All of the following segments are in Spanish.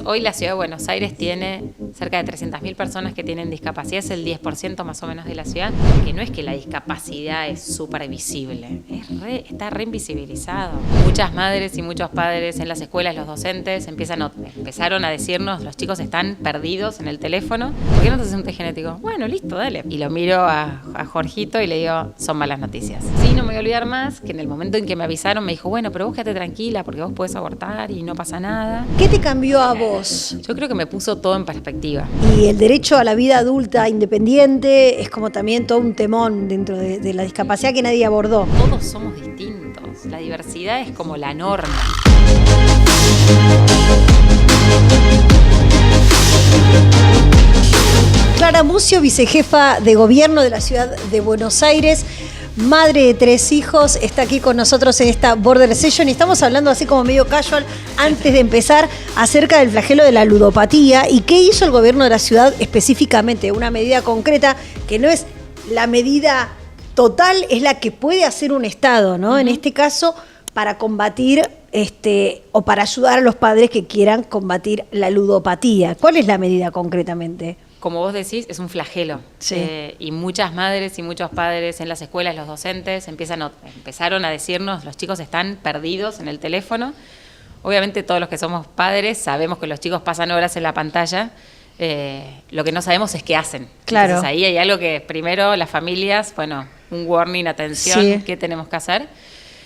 Hoy la Ciudad de Buenos Aires tiene cerca de 300.000 personas que tienen discapacidad, es el 10% más o menos de la ciudad, que no es que la discapacidad es súper visible, está re invisibilizado. Muchas madres y muchos padres en las escuelas, los docentes, empezaron a decirnos, los chicos están perdidos en el teléfono, ¿por qué no te haces un test genético? Bueno, listo, dale. Y lo miro a Jorgito y le digo, son malas noticias. Sí, no me voy a olvidar más que en el momento en que me avisaron me dijo, bueno, pero vos quédate tranquila porque vos podés abortar y no pasa nada. ¿Qué te cambió a vos? Yo creo que me puso todo en perspectiva. Y el derecho a la vida adulta independiente es como también todo un temón dentro de la discapacidad que nadie abordó. Todos somos distintos. La diversidad es como la norma. Clara Mucio, vicejefa de gobierno de la ciudad de Buenos Aires, madre de 3 hijos, está aquí con nosotros en esta Border Session y estamos hablando así como medio casual antes de empezar acerca del flagelo de la ludopatía y qué hizo el gobierno de la ciudad específicamente, una medida concreta que no es la medida total, es la que puede hacer un Estado, ¿no? En este caso, para combatir o para ayudar a los padres que quieran combatir la ludopatía. ¿Cuál es la medida concretamente? Como vos decís, es un flagelo. Sí. Y muchas madres y muchos padres en las escuelas, los docentes, empezaron a decirnos, los chicos están perdidos en el teléfono. Obviamente todos los que somos padres sabemos que los chicos pasan horas en la pantalla. Lo que no sabemos es qué hacen. Claro. Entonces ahí hay algo que primero las familias, bueno, un warning, atención, Sí. ¿Qué tenemos que hacer?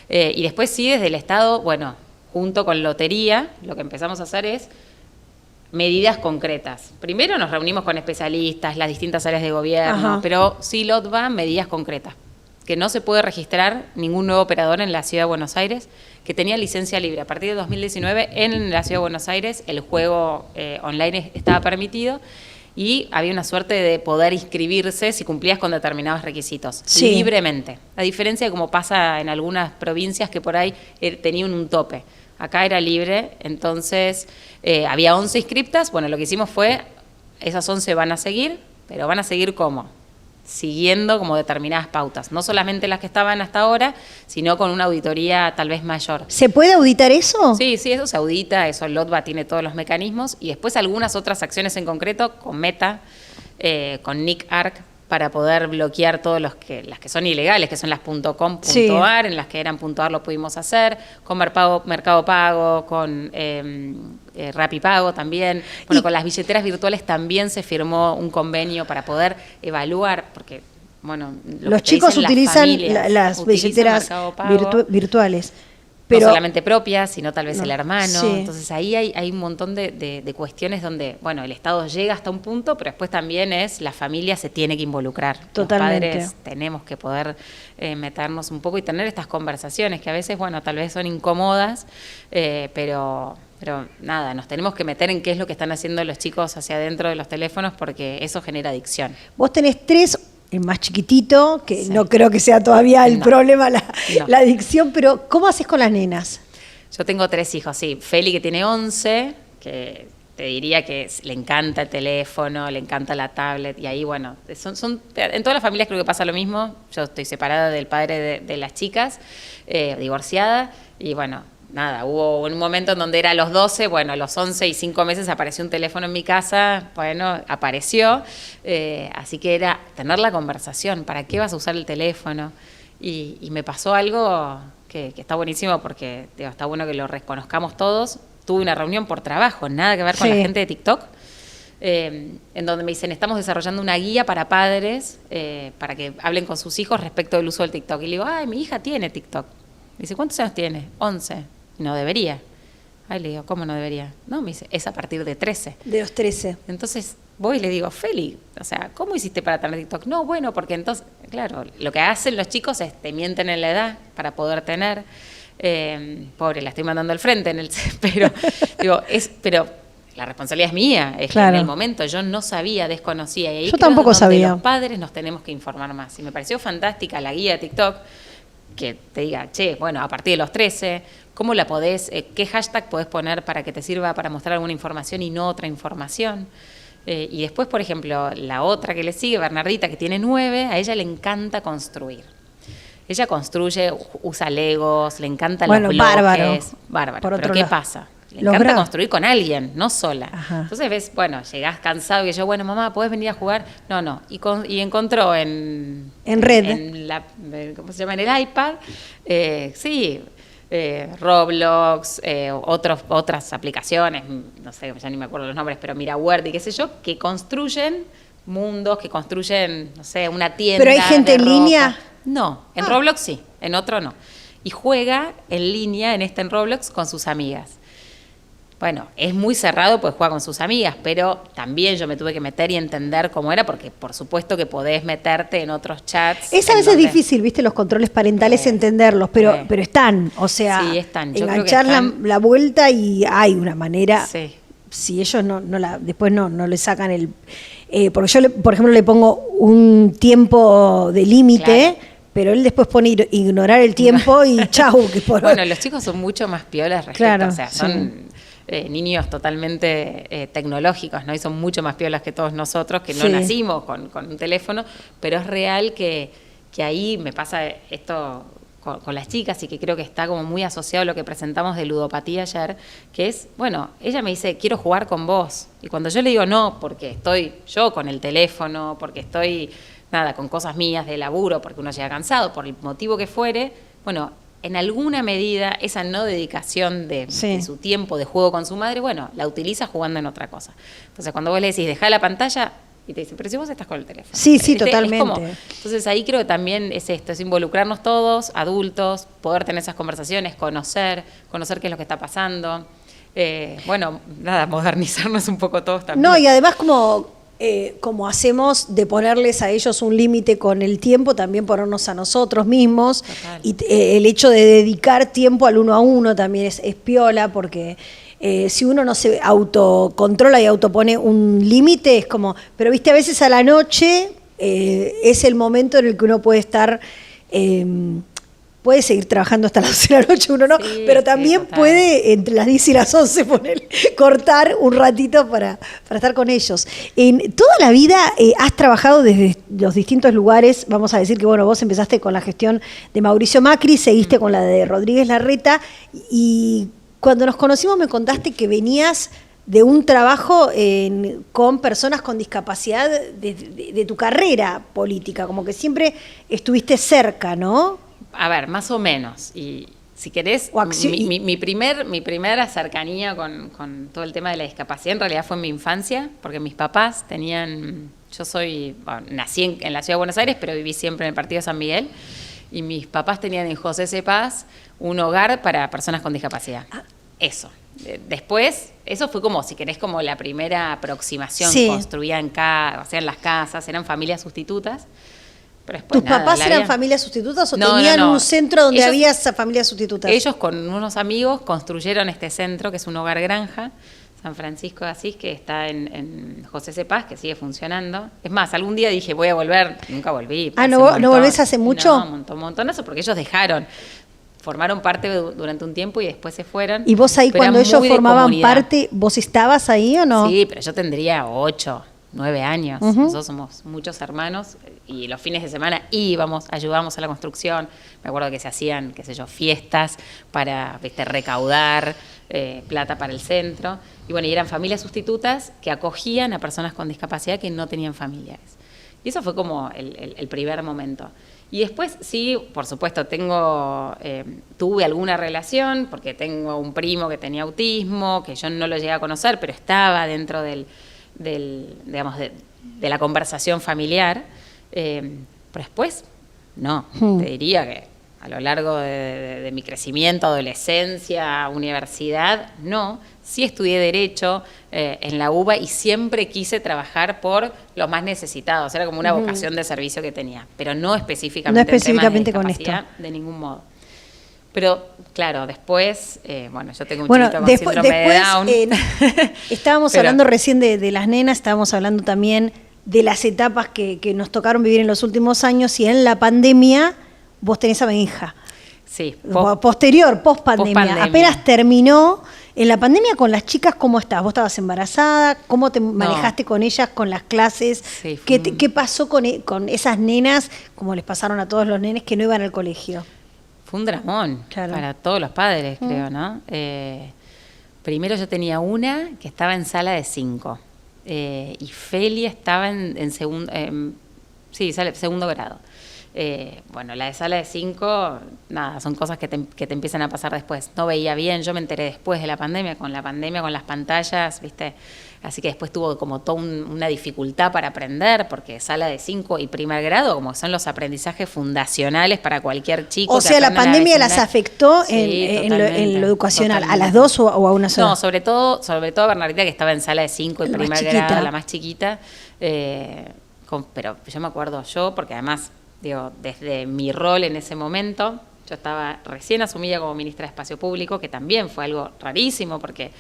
Y después sí, desde el Estado, bueno, junto con Lotería, lo que empezamos a hacer es medidas concretas. Primero nos reunimos con especialistas, las distintas áreas de gobierno, Ajá. pero sí LOTVA, medidas concretas. Que no se puede registrar ningún nuevo operador en la Ciudad de Buenos Aires que tenía licencia libre. A partir de 2019 en la Ciudad de Buenos Aires el juego online estaba permitido y había una suerte de poder inscribirse si cumplías con determinados requisitos, Sí. libremente. A diferencia de como pasa en algunas provincias que por ahí tenían un tope. Acá era libre, entonces había 11 inscriptas. Bueno, lo que hicimos fue, esas 11 van a seguir, pero van a seguir ¿cómo? Siguiendo como determinadas pautas. No solamente las que estaban hasta ahora, sino con una auditoría tal vez mayor. ¿Se puede auditar eso? Sí, eso se audita, eso LOTVA tiene todos los mecanismos. Y después algunas otras acciones en concreto con Meta, con NIC-ARC, para poder bloquear todas las que son ilegales, que son las .com.ar, Sí. en las que eran .ar lo pudimos hacer, con Mercado Pago, con Rapipago también. Bueno, con las billeteras virtuales también se firmó un convenio para poder evaluar, porque, bueno, Los chicos utilizan las utilizan billeteras Mercado Pago, virtuales. Pero no solamente propias, sino tal vez No, el hermano. sí. Entonces ahí hay un montón de cuestiones donde, bueno, el Estado llega hasta un punto, pero después también la familia se tiene que involucrar. Totalmente. Los padres tenemos que poder meternos un poco y tener estas conversaciones que a veces, bueno, tal vez son incómodas, pero nada, nos tenemos que meter en qué es lo que están haciendo los chicos hacia adentro de los teléfonos porque eso genera adicción. vos tenés 3, el más chiquitito, que Sí. no creo que sea todavía el No. problema la No. adicción, pero ¿cómo haces con las nenas? Yo tengo 3 hijos, sí. Feli, que tiene 11, que te diría que le encanta el teléfono, le encanta la tablet, y ahí, bueno, en todas las familias creo que pasa lo mismo. Yo estoy separada del padre de las chicas, divorciada, y bueno, nada, hubo un momento en donde era a los 12, bueno, a los 11 y 5 meses apareció un teléfono en mi casa, bueno, apareció, así que era tener la conversación, ¿para qué vas a usar el teléfono? Y me pasó algo que está buenísimo porque digo, está bueno que lo reconozcamos todos. Tuve una reunión por trabajo, nada que ver con Sí. la gente de TikTok, en donde me dicen, estamos desarrollando una guía para padres, para que hablen con sus hijos respecto del uso del TikTok. Y le digo, ay, mi hija tiene TikTok. Me dice, ¿cuántos años tiene? 11. No debería. Ay, le digo, ¿cómo no debería? No, me dice, es a partir de 13. De los 13. Entonces voy y le digo, Feli, o sea, ¿cómo hiciste para tener TikTok? No, bueno, porque entonces, claro, lo que hacen los chicos es te mienten en la edad para poder tener. Pobre, la estoy mandando al frente pero digo, pero la responsabilidad es mía, es Claro. que en el momento yo no sabía, desconocía. Y ahí Yo creo tampoco es donde sabía. los padres nos tenemos que informar más. Y me pareció fantástica la guía de TikTok, que te diga, che, bueno, a partir de los 13, ¿cómo la podés, qué hashtag podés poner para que te sirva para mostrar alguna información y no otra información? Y después, por ejemplo, la otra que le sigue, Bernardita, que tiene 9, a ella le encanta construir. Ella construye, usa legos, le encantan los bloques. Bárbaro. Bárbaro. Por Pero otro ¿qué lado. pasa? Le encanta Logra. construir con alguien, no sola. Ajá. Entonces ves, bueno, llegás cansado y yo, bueno, mamá, ¿podés venir a jugar? No. Y encontró En red. ¿Cómo se llama? En el iPad, Roblox, otras aplicaciones, no sé, ya ni me acuerdo los nombres, pero Miraword y qué sé yo, que construyen mundos, que construyen, no sé, una tienda. ¿Pero hay gente de en ropa. línea? No, en Roblox sí, en otro no. Y juega en línea, en Roblox, con sus amigas. Bueno, es muy cerrado, pues juega con sus amigas, pero también yo me tuve que meter y entender cómo era, porque por supuesto que podés meterte en otros chats. Es a veces difícil, viste, los controles parentales entenderlos, pero están, o sea, Sí, están. Yo enganchar creo que están. la vuelta y hay una manera. Sí. Si ellos después no le sacan el... porque yo, por ejemplo, le pongo un tiempo de límite, Claro. pero él después pone ignorar el tiempo y chau. Que Bueno, los chicos son mucho más piolas respecto, Claro, o sea, son niños totalmente tecnológicos, ¿no? Y son mucho más piolas que todos nosotros, que no Sí. nacimos con un teléfono, pero es real que ahí me pasa esto con las chicas y que creo que está como muy asociado a lo que presentamos de ludopatía ayer, que es, bueno, ella me dice, quiero jugar con vos. Y cuando yo le digo no, porque estoy yo con el teléfono, porque estoy, con cosas mías de laburo, porque uno llega cansado, por el motivo que fuere, bueno, en alguna medida esa no dedicación de su tiempo de juego con su madre, bueno, la utiliza jugando en otra cosa. Entonces cuando vos le decís, dejá la pantalla, y te dice, pero si vos estás con el teléfono. Sí, Es totalmente. Entonces ahí creo que también es esto, es involucrarnos todos, adultos, poder tener esas conversaciones, conocer qué es lo que está pasando. Modernizarnos un poco todos también. No, y además como hacemos de ponerles a ellos un límite con el tiempo, también ponernos a nosotros mismos. Total. Y el hecho de dedicar tiempo al uno a uno también es piola, porque si uno no se autocontrola y autopone un límite, es como, pero viste, a veces a la noche es el momento en el que uno puede estar... puede seguir trabajando hasta las 12 de la noche, uno no, Sí, pero también total. puede entre las 10 y las 11 cortar un ratito para estar con ellos. En toda la vida has trabajado desde los distintos lugares, vamos a decir que bueno, vos empezaste con la gestión de Mauricio Macri, seguiste con la de Rodríguez Larreta, y cuando nos conocimos me contaste que venías de un trabajo con personas con discapacidad de tu carrera política, como que siempre estuviste cerca, ¿no? A ver, más o menos. Y si querés, mi primera cercanía con todo el tema de la discapacidad en realidad fue en mi infancia, porque mis papás tenían... nací en la Ciudad de Buenos Aires, pero viví siempre en el Partido San Miguel, y mis papás tenían en José C. Paz un hogar para personas con discapacidad. Eso. Después, eso fue como, si querés, como la primera aproximación construida en las casas, eran familias sustitutas. Pero después, ¿Tus papás eran familias sustitutas o tenían un centro donde había esas familias sustitutas? Ellos con unos amigos construyeron este centro, que es un hogar granja, San Francisco de Asís, que está en José C. Paz, que sigue funcionando. Es más, algún día dije, voy a volver, nunca volví. ¿No volvés hace mucho? No, un montonazo, porque ellos formaron parte durante un tiempo y después se fueron. ¿Y vos ahí cuando ellos formaban parte, vos estabas ahí o no? Sí, pero yo tendría 8, 9 años. Nosotros somos muchos hermanos y los fines de semana ayudábamos a la construcción. Me acuerdo que se hacían, qué sé yo, fiestas para recaudar plata para el centro. Y bueno, y eran familias sustitutas que acogían a personas con discapacidad que no tenían familiares. Y eso fue como el primer momento. Y después, sí, por supuesto, tuve alguna relación, porque tengo un primo que tenía autismo, que yo no lo llegué a conocer, pero estaba dentro de la conversación familiar. Pero después, no, te diría que a lo largo de mi crecimiento, adolescencia, universidad, no. Sí estudié Derecho en la UBA y siempre quise trabajar por los más necesitados. Era como una vocación de servicio que tenía, pero no específicamente, en temas de discapacidad, de ningún modo. Pero, claro, después, yo tengo un chiquito con síndrome de Down. Estábamos hablando recién de las nenas, estábamos hablando también de las etapas que nos tocaron vivir en los últimos años, y en la pandemia vos tenés a mi hija. Sí. Post pandemia. Apenas terminó. En la pandemia con las chicas, ¿cómo estás? ¿Vos estabas embarazada? ¿Cómo te manejaste con ellas, con las clases? Sí, ¿Qué pasó con esas nenas, como les pasaron a todos los nenes que no iban al colegio? Fue un dramón para todos los padres, creo, ¿no? Primero yo tenía una que estaba en sala de 5 y Feli estaba en segundo grado. Bueno, la de sala de 5, nada, son cosas que te empiezan a pasar después. No veía bien, yo me enteré después de la pandemia, con las pantallas, ¿viste? Así que después tuvo como toda una dificultad para aprender, porque sala de 5 y primer grado, como son los aprendizajes fundacionales para cualquier chico. O sea, la pandemia las afectó sí, en lo educacional, totalmente. ¿a las dos o a una sola? No, sobre todo Bernardita, que estaba en sala de 5 y primer grado, la más chiquita. Pero yo me acuerdo porque además, digo, desde mi rol en ese momento, yo estaba recién asumida como ministra de Espacio Público, que también fue algo rarísimo, porque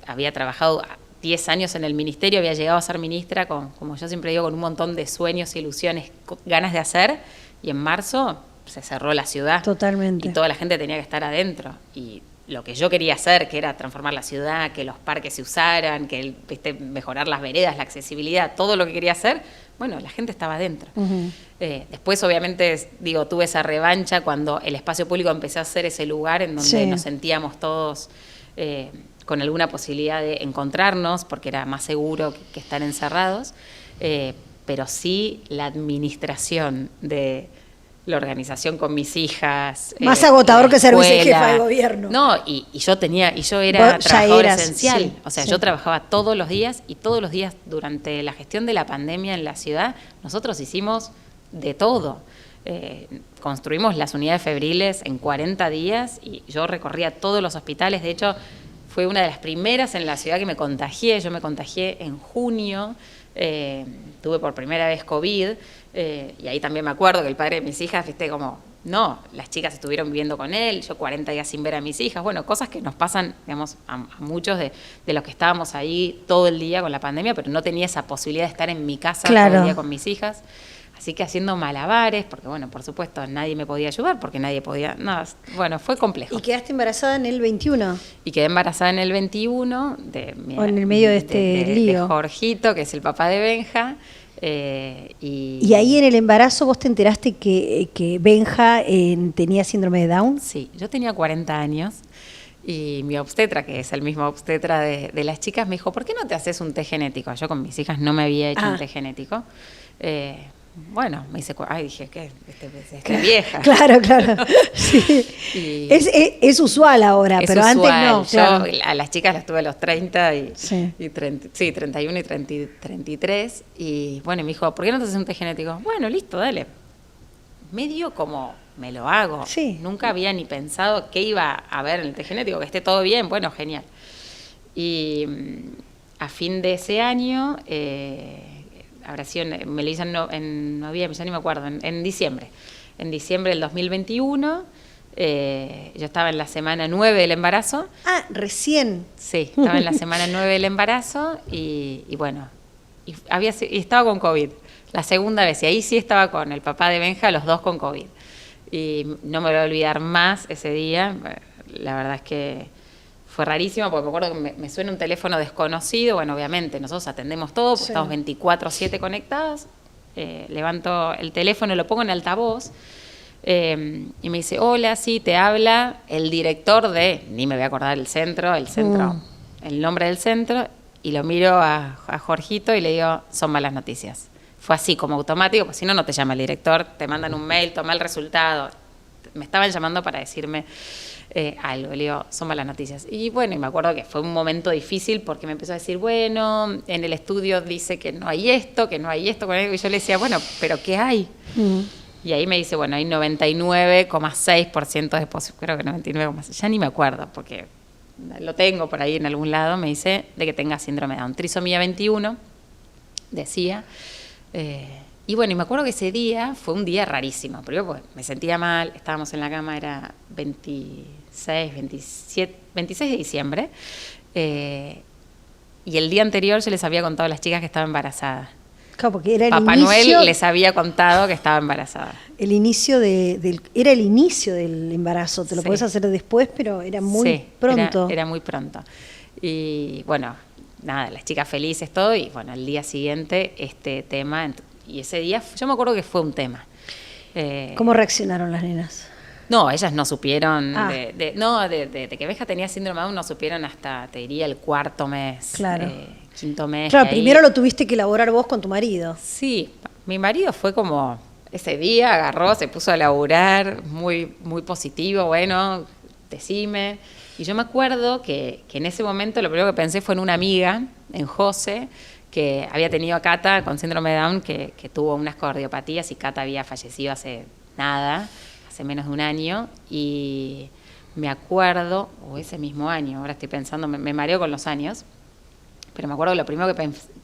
había trabajado 10 años en el ministerio, había llegado a ser ministra, como yo siempre digo, con un montón de sueños, ilusiones, ganas de hacer, y en marzo se cerró la ciudad. Totalmente. Y toda la gente tenía que estar adentro. Y lo que yo quería hacer, que era transformar la ciudad, que los parques se usaran, que mejorar las veredas, la accesibilidad, todo lo que quería hacer, bueno, la gente estaba adentro. Uh-huh. Después, obviamente, tuve esa revancha cuando el espacio público empezó a ser ese lugar en donde nos sentíamos todos con alguna posibilidad de encontrarnos, porque era más seguro que estar encerrados, pero sí la administración de la organización con mis hijas. Más agotador que ser vicejefa de gobierno. No, y yo era trabajadora esencial. Sí, o sea, yo trabajaba todos los días, y todos los días durante la gestión de la pandemia en la ciudad, nosotros hicimos de todo. Construimos las unidades febriles en 40 días y yo recorría todos los hospitales. De hecho, fue una de las primeras en la ciudad que me contagié. Yo me contagié en junio. Tuve por primera vez COVID, y ahí también me acuerdo que el padre de mis hijas, no, las chicas estuvieron viviendo con él, yo 40 días sin ver a mis hijas, bueno, cosas que nos pasan, digamos, a muchos de los que estábamos ahí todo el día con la pandemia, pero no tenía esa posibilidad de estar en mi casa todo el día con mis hijas. Así que haciendo malabares, porque bueno, por supuesto nadie me podía ayudar, porque nadie podía, bueno, fue complejo. ¿Y quedaste embarazada en el 21? Y quedé embarazada en el 21, o en el medio de este lío. De Jorgito, que es el papá de Benja. Y ahí en el embarazo vos te enteraste que Benja tenía síndrome de Down. Sí, yo tenía 40 años. Y mi obstetra, que es el mismo obstetra de las chicas, me dijo, ¿por qué no te haces un test genético? Yo con mis hijas no me había hecho un test genético. Bueno, me dice, dije, ¿qué? Esta vieja. Claro. Sí. Es usual ahora, pero usual. Antes no. Claro. Yo a las chicas las tuve a los 30 y 31 y 33. Y bueno, me dijo, ¿por qué no te haces un test genético? Bueno, listo, dale. Medio como me lo hago. Sí. Nunca había ni pensado qué iba a ver en el test genético, que esté todo bien, bueno, genial. Y a fin de ese año, habrá sido, me lo hizo en noviembre, ya ni me acuerdo, en diciembre. En diciembre del 2021, yo estaba en la semana 9 del embarazo. Ah, recién. Sí, estaba en la semana 9 del embarazo y bueno, y estaba con COVID, la segunda vez, y ahí sí estaba con el papá de Benja, los dos con COVID. Y no me voy a olvidar más ese día, la verdad es que fue rarísimo, porque me acuerdo que me suena un teléfono desconocido. Bueno, obviamente, nosotros atendemos todo, porque estamos 24/7 conectadas. Levanto el teléfono, lo pongo en altavoz, y me dice, hola, sí, te habla el director ni me voy a acordar el centro, el nombre del centro, y lo miro a Jorgito y le digo, son malas noticias. Fue así, como automático, porque si no, no te llama el director, te mandan un mail, toma el resultado. Me estaban llamando para decirme algo, le digo, son malas noticias. Y bueno, y me acuerdo que fue un momento difícil porque me empezó a decir, bueno, en el estudio dice que no hay esto, y yo le decía, bueno, ¿pero qué hay? Y ahí me dice, bueno, hay 99,6% de posibilidad, creo que 99,6%, ya ni me acuerdo, porque lo tengo por ahí en algún lado, me dice de que tenga síndrome de Down, trisomía 21, decía. Y bueno, y me acuerdo que ese día fue un día rarísimo. Primero pues me sentía mal, estábamos en la cama, era 26 de diciembre. Y el día anterior yo les había contado a las chicas que estaba embarazada. Claro, porque era Papá Noel les había contado que estaba embarazada. Era el inicio del embarazo. Te lo podés hacer después, pero era muy pronto. Era muy pronto. Y bueno, nada, las chicas felices, todo. Y bueno, al día siguiente este tema... Y ese día, yo me acuerdo que fue un tema. ¿Cómo reaccionaron las nenas? No, ellas no supieron, Ah. de que Benja tenía síndrome de Down, no supieron hasta, te diría, el cuarto mes, Claro. quinto mes. Claro, que ahí- primero lo tuviste que elaborar vos con tu marido. Sí, mi marido fue como, ese día agarró, se puso a laburar, muy, muy positivo, bueno, decime. Y yo me acuerdo que en ese momento lo primero que pensé fue en una amiga, en José, que había tenido a Cata con síndrome de Down, que tuvo unas cardiopatías y Cata había fallecido hace nada, hace menos de un año. Y me acuerdo, o ese mismo año, ahora estoy pensando, me mareo con los años, pero me acuerdo que lo primero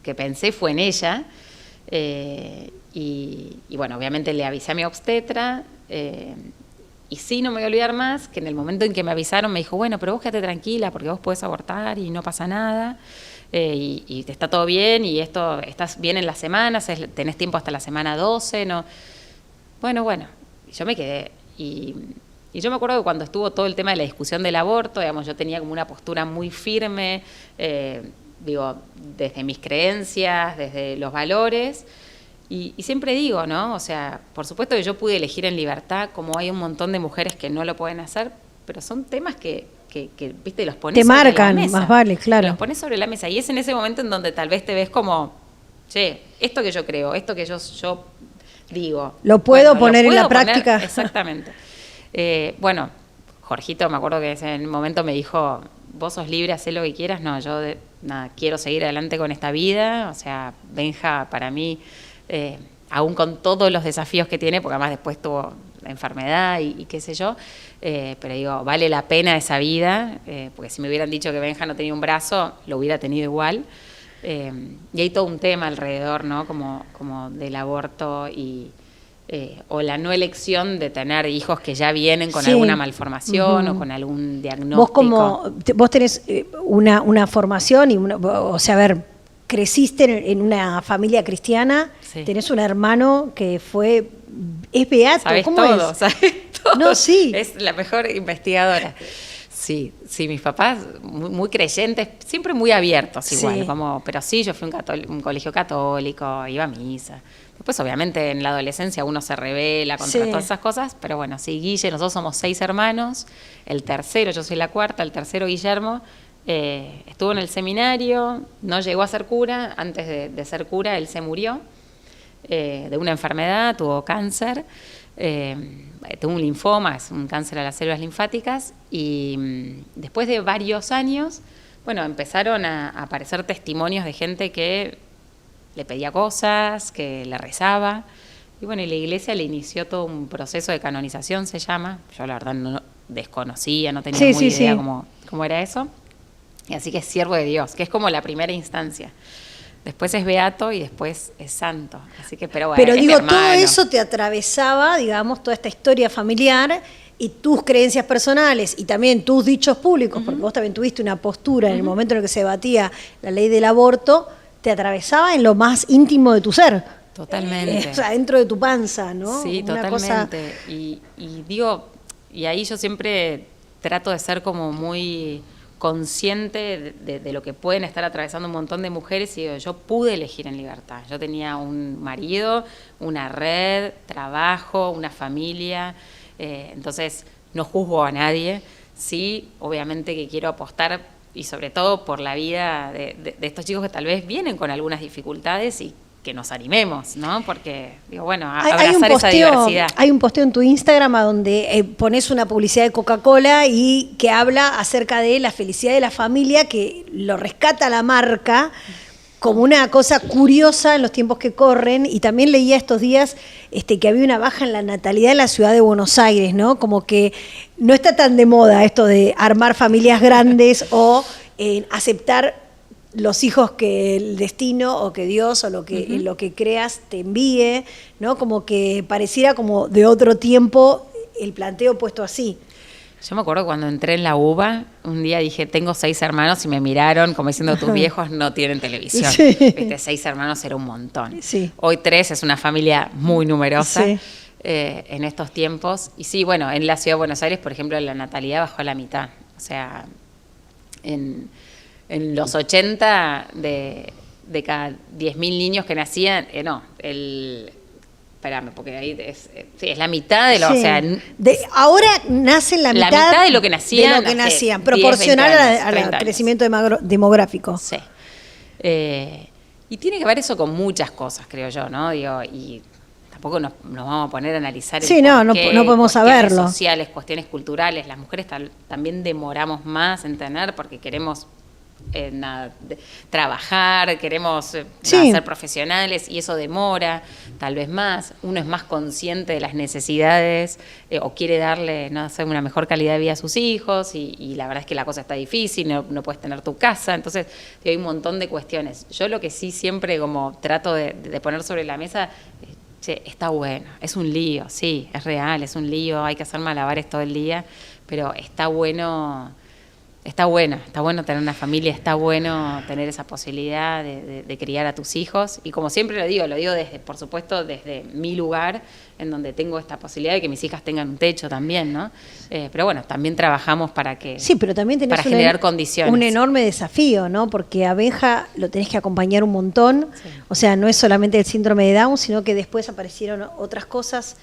que pensé fue en ella. Y bueno, obviamente le avisé a mi obstetra. Y sí, no me voy a olvidar más, que en el momento en que me avisaron me dijo, bueno, pero vos quédate tranquila porque vos podés abortar y no pasa nada. Y te está todo bien y esto estás bien en las semanas, tenés tiempo hasta la semana 12. No. Bueno, y yo me quedé. Y yo me acuerdo que cuando estuvo todo el tema de la discusión del aborto, digamos, yo tenía como una postura muy firme, desde mis creencias, desde los valores. Y siempre digo, ¿no? O sea, por supuesto que yo pude elegir en libertad, como hay un montón de mujeres que no lo pueden hacer, pero son temas que viste, los pones Te sobre marcan, la mesa. más vale, claro. Los pones sobre la mesa. Y es en ese momento en donde tal vez te ves como, che, esto que yo creo, esto que yo digo. Lo puedo bueno, poner en la poner- práctica. Exactamente. Bueno, Jorgito, me acuerdo que en el momento me dijo, vos sos libre, hacé lo que quieras. No, yo nada, quiero seguir adelante con esta vida. O sea, Benja para mí, aún con todos los desafíos que tiene, porque además después tuvo la enfermedad y qué sé yo, pero digo, vale la pena esa vida, porque si me hubieran dicho que Benja no tenía un brazo, lo hubiera tenido igual. Y hay todo un tema alrededor, ¿no? Como del aborto o la no elección de tener hijos que ya vienen con Sí. alguna malformación o con algún diagnóstico. Vos tenés una formación y o sea, a ver, creciste en una familia cristiana, Sí. tenés un hermano que es beato, Sabes ¿cómo todo, es? sabes todo. No, sí. Es la mejor investigadora. Sí, mis papás muy creyentes, siempre muy abiertos igual, Sí. pero sí, yo fui a un colegio católico, iba a misa. Después, obviamente, en la adolescencia uno se rebela contra Sí. todas esas cosas, pero bueno, sí, Guille, nosotros somos 6 hermanos, el tercero, yo soy la cuarta, el tercero, Guillermo, estuvo en el seminario, no llegó a ser cura, antes de ser cura él se murió de una enfermedad, tuvo cáncer, tuvo un linfoma, es un cáncer a las células linfáticas, y después de varios años, bueno, empezaron a aparecer testimonios de gente que le pedía cosas, que le rezaba, y bueno, y la iglesia le inició todo un proceso de canonización, se llama, yo la verdad no desconocía, no tenía Sí, muy sí, idea sí. cómo era eso, y así que es siervo de Dios, que es como la primera instancia. Después es beato y después es santo. Así que, pero bueno, Pero es mi digo, todo hermano. eso te atravesaba, digamos, toda esta historia familiar y tus creencias personales y también tus dichos públicos, porque vos también tuviste una postura en el momento en el que se debatía la ley del aborto, te atravesaba en lo más íntimo de tu ser. Totalmente. O sea, dentro de tu panza, ¿no? Sí, Una totalmente. cosa- Y digo, y ahí yo siempre trato de ser como muy consciente de lo que pueden estar atravesando un montón de mujeres y digo, yo pude elegir en libertad. Yo tenía un marido, una red, trabajo, una familia, entonces no juzgo a nadie. Sí, obviamente que quiero apostar y sobre todo por la vida de estos chicos que tal vez vienen con algunas dificultades y que nos animemos, ¿no? Porque, digo, bueno, abrazar esa diversidad. Hay un posteo en tu Instagram a donde pones una publicidad de Coca-Cola y que habla acerca de la felicidad de la familia, que lo rescata la marca como una cosa curiosa en los tiempos que corren. Y también leía estos días que había una baja en la natalidad en la ciudad de Buenos Aires, ¿no? Como que no está tan de moda esto de armar familias grandes o aceptar los hijos que el destino o que Dios o lo que creas te envíe, ¿no? Como que pareciera como de otro tiempo el planteo puesto así. Yo me acuerdo cuando entré en la UBA, un día dije, tengo 6 hermanos y me miraron como diciendo, tus viejos no tienen televisión. Sí. Viste, 6 hermanos era un montón. Sí. Hoy 3 es una familia muy numerosa Sí. en estos tiempos. Y sí, bueno, en la Ciudad de Buenos Aires, por ejemplo, la natalidad bajó a la mitad. O sea, en los 80, de cada 10.000 niños que nacían, espérame, porque ahí sí, es la mitad de lo, Sí. o sea, Ahora nacen la mitad de lo que nacían. de lo que hace nacían, 10, proporcional 20 años, al 30 años. crecimiento demográfico. Sí. Y tiene que ver eso con muchas cosas, creo yo, ¿no? Digo, y tampoco nos vamos a poner a analizar Sí, el no porqué, podemos cuestiones saberlo. sociales, cuestiones culturales. Las mujeres también demoramos más en tener porque queremos trabajar, queremos Sí. ser profesionales y eso demora, tal vez más. Uno es más consciente de las necesidades o quiere darle, no sé, una mejor calidad de vida a sus hijos y la verdad es que la cosa está difícil, no puedes tener tu casa, entonces hay un montón de cuestiones. Yo lo que sí siempre como trato de poner sobre la mesa, che, está bueno, es un lío, sí, es real, es un lío, hay que hacer malabares todo el día, pero está bueno. Está bueno tener una familia, está bueno tener esa posibilidad de criar a tus hijos. Y como siempre lo digo desde, por supuesto, desde mi lugar, en donde tengo esta posibilidad de que mis hijas tengan un techo también, ¿no? Pero bueno, también trabajamos para pero también tenés generar condiciones. un enorme desafío, ¿no? Porque a Benja lo tenés que acompañar un montón. Sí. O sea, no es solamente el síndrome de Down, sino que después aparecieron otras cosas.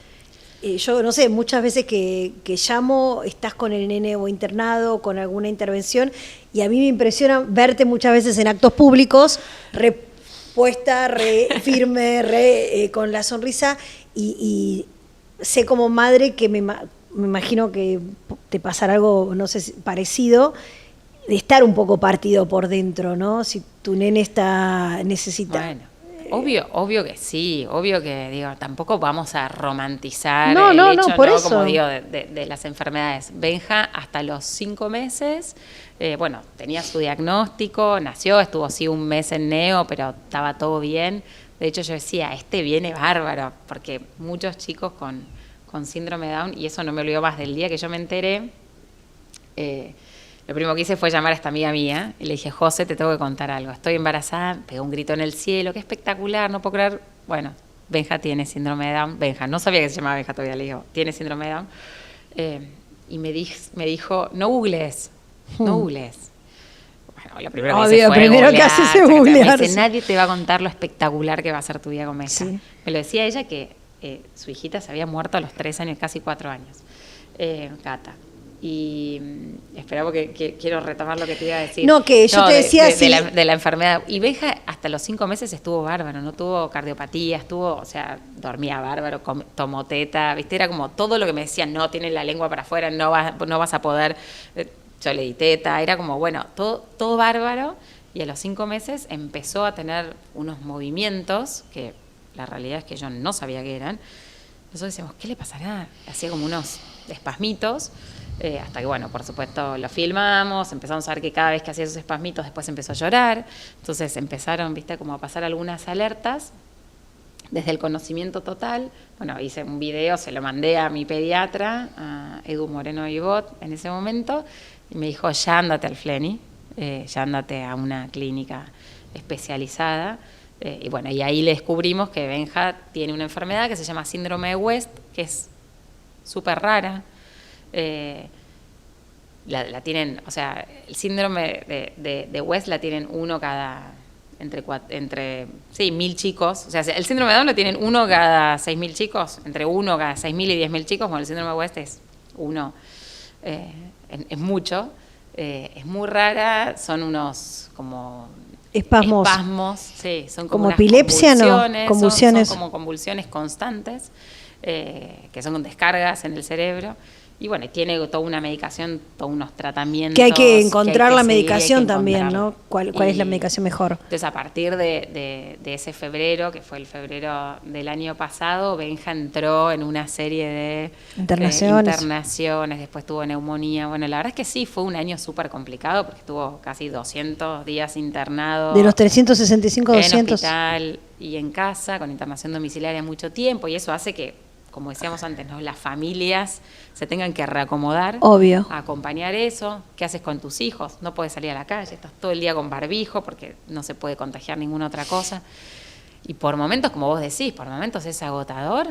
Yo no sé, muchas veces que llamo, estás con el nene o internado, con alguna intervención, y a mí me impresiona verte muchas veces en actos públicos, repuesta, firme, con la sonrisa, y sé como madre que me imagino que te pasará algo, no sé, parecido, de estar un poco partido por dentro, ¿no? Si tu nene necesita... Bueno. Obvio que sí, obvio que digo, tampoco vamos a romantizar No, el hecho, por ¿no? eso. Como digo, de las enfermedades. Benja hasta los 5 meses, bueno, tenía su diagnóstico, nació, estuvo así un mes en neo, pero estaba todo bien. De hecho yo decía, viene bárbaro, porque muchos chicos con síndrome de Down, y eso no me olvidó más del día que yo me enteré, lo primero que hice fue llamar a esta amiga mía y le dije, José, te tengo que contar algo. Estoy embarazada, pegó un grito en el cielo, qué espectacular, no puedo creer. Bueno, Benja tiene síndrome de Down. Benja, no sabía que se llamaba Benja todavía, le digo, tiene síndrome de Down. Y me dijo, no googlees, no googlees. Bueno, lo primero que hice fue primero googlear, que haces es googlear. Me dice, nadie te va a contar lo espectacular que va a ser tu vida con Benja. Sí. Me lo decía ella que su hijita se había muerto a los 3 años, casi 4 años. Gata. Y espera porque quiero retomar lo que te iba a decir. No, que yo te decía de la enfermedad. Y Benja hasta los 5 meses estuvo bárbaro, no tuvo cardiopatía, o sea, dormía bárbaro, tomó teta, ¿viste? Era como todo lo que me decían, no, tiene la lengua para afuera, no vas a poder. Yo le di teta, era como, bueno, todo bárbaro. Y a los 5 meses empezó a tener unos movimientos que la realidad es que yo no sabía qué eran. Nosotros decíamos, ¿qué le pasará? Hacía como unos espasmitos. Hasta que, bueno, por supuesto lo filmamos, empezamos a ver que cada vez que hacía esos espasmitos después empezó a llorar, entonces empezaron, viste, como a pasar algunas alertas desde el conocimiento total. Bueno, hice un video, se lo mandé a mi pediatra, a Edu Moreno Vivot en ese momento, y me dijo, ya ándate al Fleni, ya ándate a una clínica especializada. Y bueno, y ahí le descubrimos que Benja tiene una enfermedad que se llama síndrome de West, que es súper rara. La tienen, o sea, el síndrome de West la tienen uno cada entre 1.000 chicos, o sea, el síndrome de Down lo tienen uno cada 6.000 chicos, entre uno cada 6.000 y 10.000 chicos. Bueno, el síndrome de West es uno, es mucho, es muy rara, son unos como espasmos, sí, son como epilepsia, convulsiones, son como convulsiones constantes, que son descargas en el cerebro. Y bueno, tiene toda una medicación, todos unos tratamientos. Que hay que encontrar la seguir, medicación también, ¿no? ¿Cuál es la medicación mejor? Entonces, a partir de ese febrero, que fue el febrero del año pasado, Benja entró en una serie de internaciones, después tuvo neumonía. Bueno, la verdad es que sí, fue un año súper complicado, porque estuvo casi 200 días internado. De los 365, 200. En hospital y en casa, con internación domiciliaria mucho tiempo, y eso hace que, como decíamos antes, ¿no?, las familias se tengan que reacomodar, obvio, a acompañar eso. ¿Qué haces con tus hijos? No puedes salir a la calle, estás todo el día con barbijo porque no se puede contagiar ninguna otra cosa. Y por momentos, como vos decís, por momentos es agotador,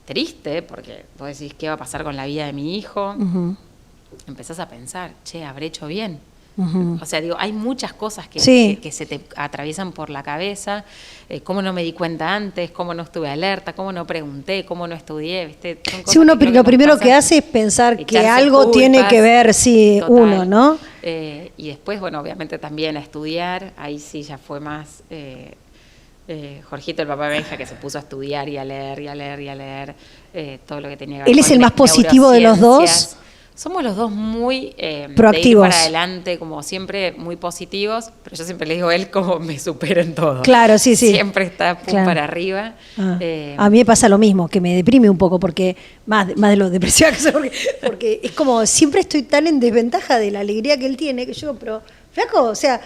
triste, porque vos decís, ¿qué va a pasar con la vida de mi hijo? Uh-huh. Empezás a pensar, che, ¿habré hecho bien? O sea, digo, hay muchas cosas que se te atraviesan por la cabeza. Cómo no me di cuenta antes, cómo no estuve alerta, cómo no pregunté, cómo no estudié, ¿viste? Son cosas Sí, uno creo lo primero pasa, que hace es pensar que echarse algo culpas, tiene que ver, sí, total. uno, ¿no? Y después, bueno, obviamente también a estudiar, ahí sí ya fue más... Jorgito, el papá de Benja, que se puso a estudiar y a leer y a leer y a leer todo lo que tenía que ver ¿Él con es el más positivo de los dos? Somos los dos muy proactivos, de ir para adelante, como siempre, muy positivos, pero yo siempre le digo a él como me supera en todo. Claro, sí, sí. Siempre está pum para arriba. A mí me pasa lo mismo, que me deprime un poco, porque más de lo depresiva que soy, porque es como siempre estoy tan en desventaja de la alegría que él tiene, que yo, pero flaco, o sea,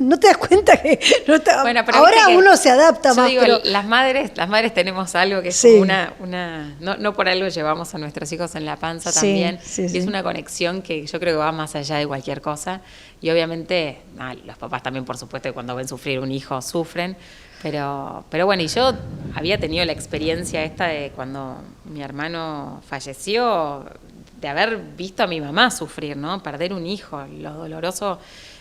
no te das cuenta que no está, bueno, ahora uno se adapta más. Digo, pero las madres tenemos algo que es sí, como no por algo llevamos a nuestros hijos en la panza también, sí, y sí. es una conexión que yo creo que va más allá de cualquier cosa, y obviamente los papás también, por supuesto, que cuando ven sufrir un hijo sufren, pero bueno, y yo había tenido la experiencia esta de cuando mi hermano falleció, de haber visto a mi mamá sufrir, ¿no? Perder un hijo, lo doloroso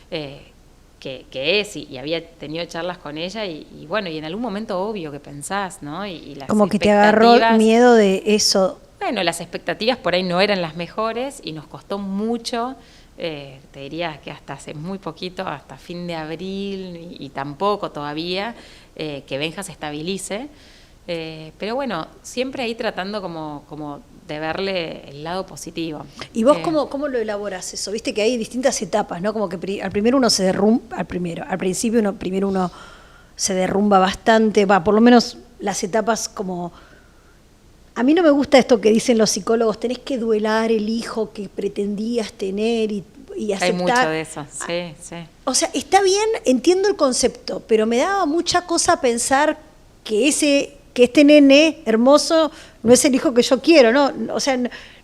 que es, y había tenido charlas con ella, y bueno, y en algún momento obvio que pensás, ¿no? Y las como que te agarró miedo de eso. Bueno, las expectativas por ahí no eran las mejores y nos costó mucho, te diría que hasta hace muy poquito, hasta fin de abril y tampoco todavía, que Benja se estabilice. Pero bueno, siempre ahí tratando como de verle el lado positivo. ¿Y vos cómo lo elaborás eso? Viste que hay distintas etapas, ¿no? Como que al primero uno se derrumba, al principio primero uno se derrumba bastante, por lo menos las etapas como... A mí no me gusta esto que dicen los psicólogos, tenés que duelar el hijo que pretendías tener y aceptar. Hay mucho de eso, sí, sí. O sea, está bien, entiendo el concepto, pero me daba mucha cosa pensar que este nene hermoso no es el hijo que yo quiero, ¿no? O sea,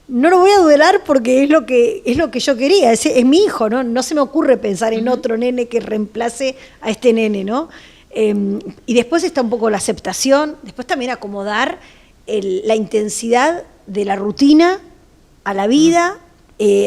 no lo voy a duelar porque es lo que yo quería, es mi hijo, ¿no? No se me ocurre pensar en otro nene que reemplace a este nene, ¿no? Y después está un poco la aceptación, después también acomodar la intensidad de la rutina a la vida,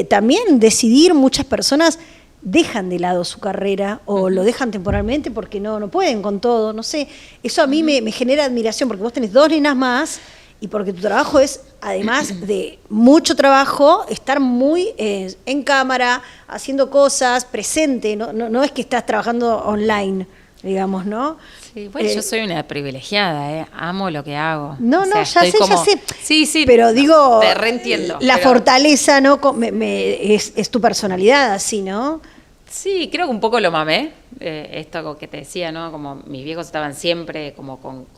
también decidir, muchas personas dejan de lado su carrera o lo dejan temporalmente porque no pueden con todo, no sé. Eso a mí me genera admiración porque vos tenés 2 nenas más y porque tu trabajo es, además de mucho trabajo, estar muy en cámara, haciendo cosas, presente, no es que estás trabajando online, digamos, ¿no? Sí, bueno, yo soy una privilegiada, amo lo que hago. No, ya sé. Sí, pero digo, te reentiendo. La fortaleza, ¿no? Es tu personalidad, así, ¿no? Sí, creo que un poco lo mamé, esto que te decía, ¿no? Como mis viejos estaban siempre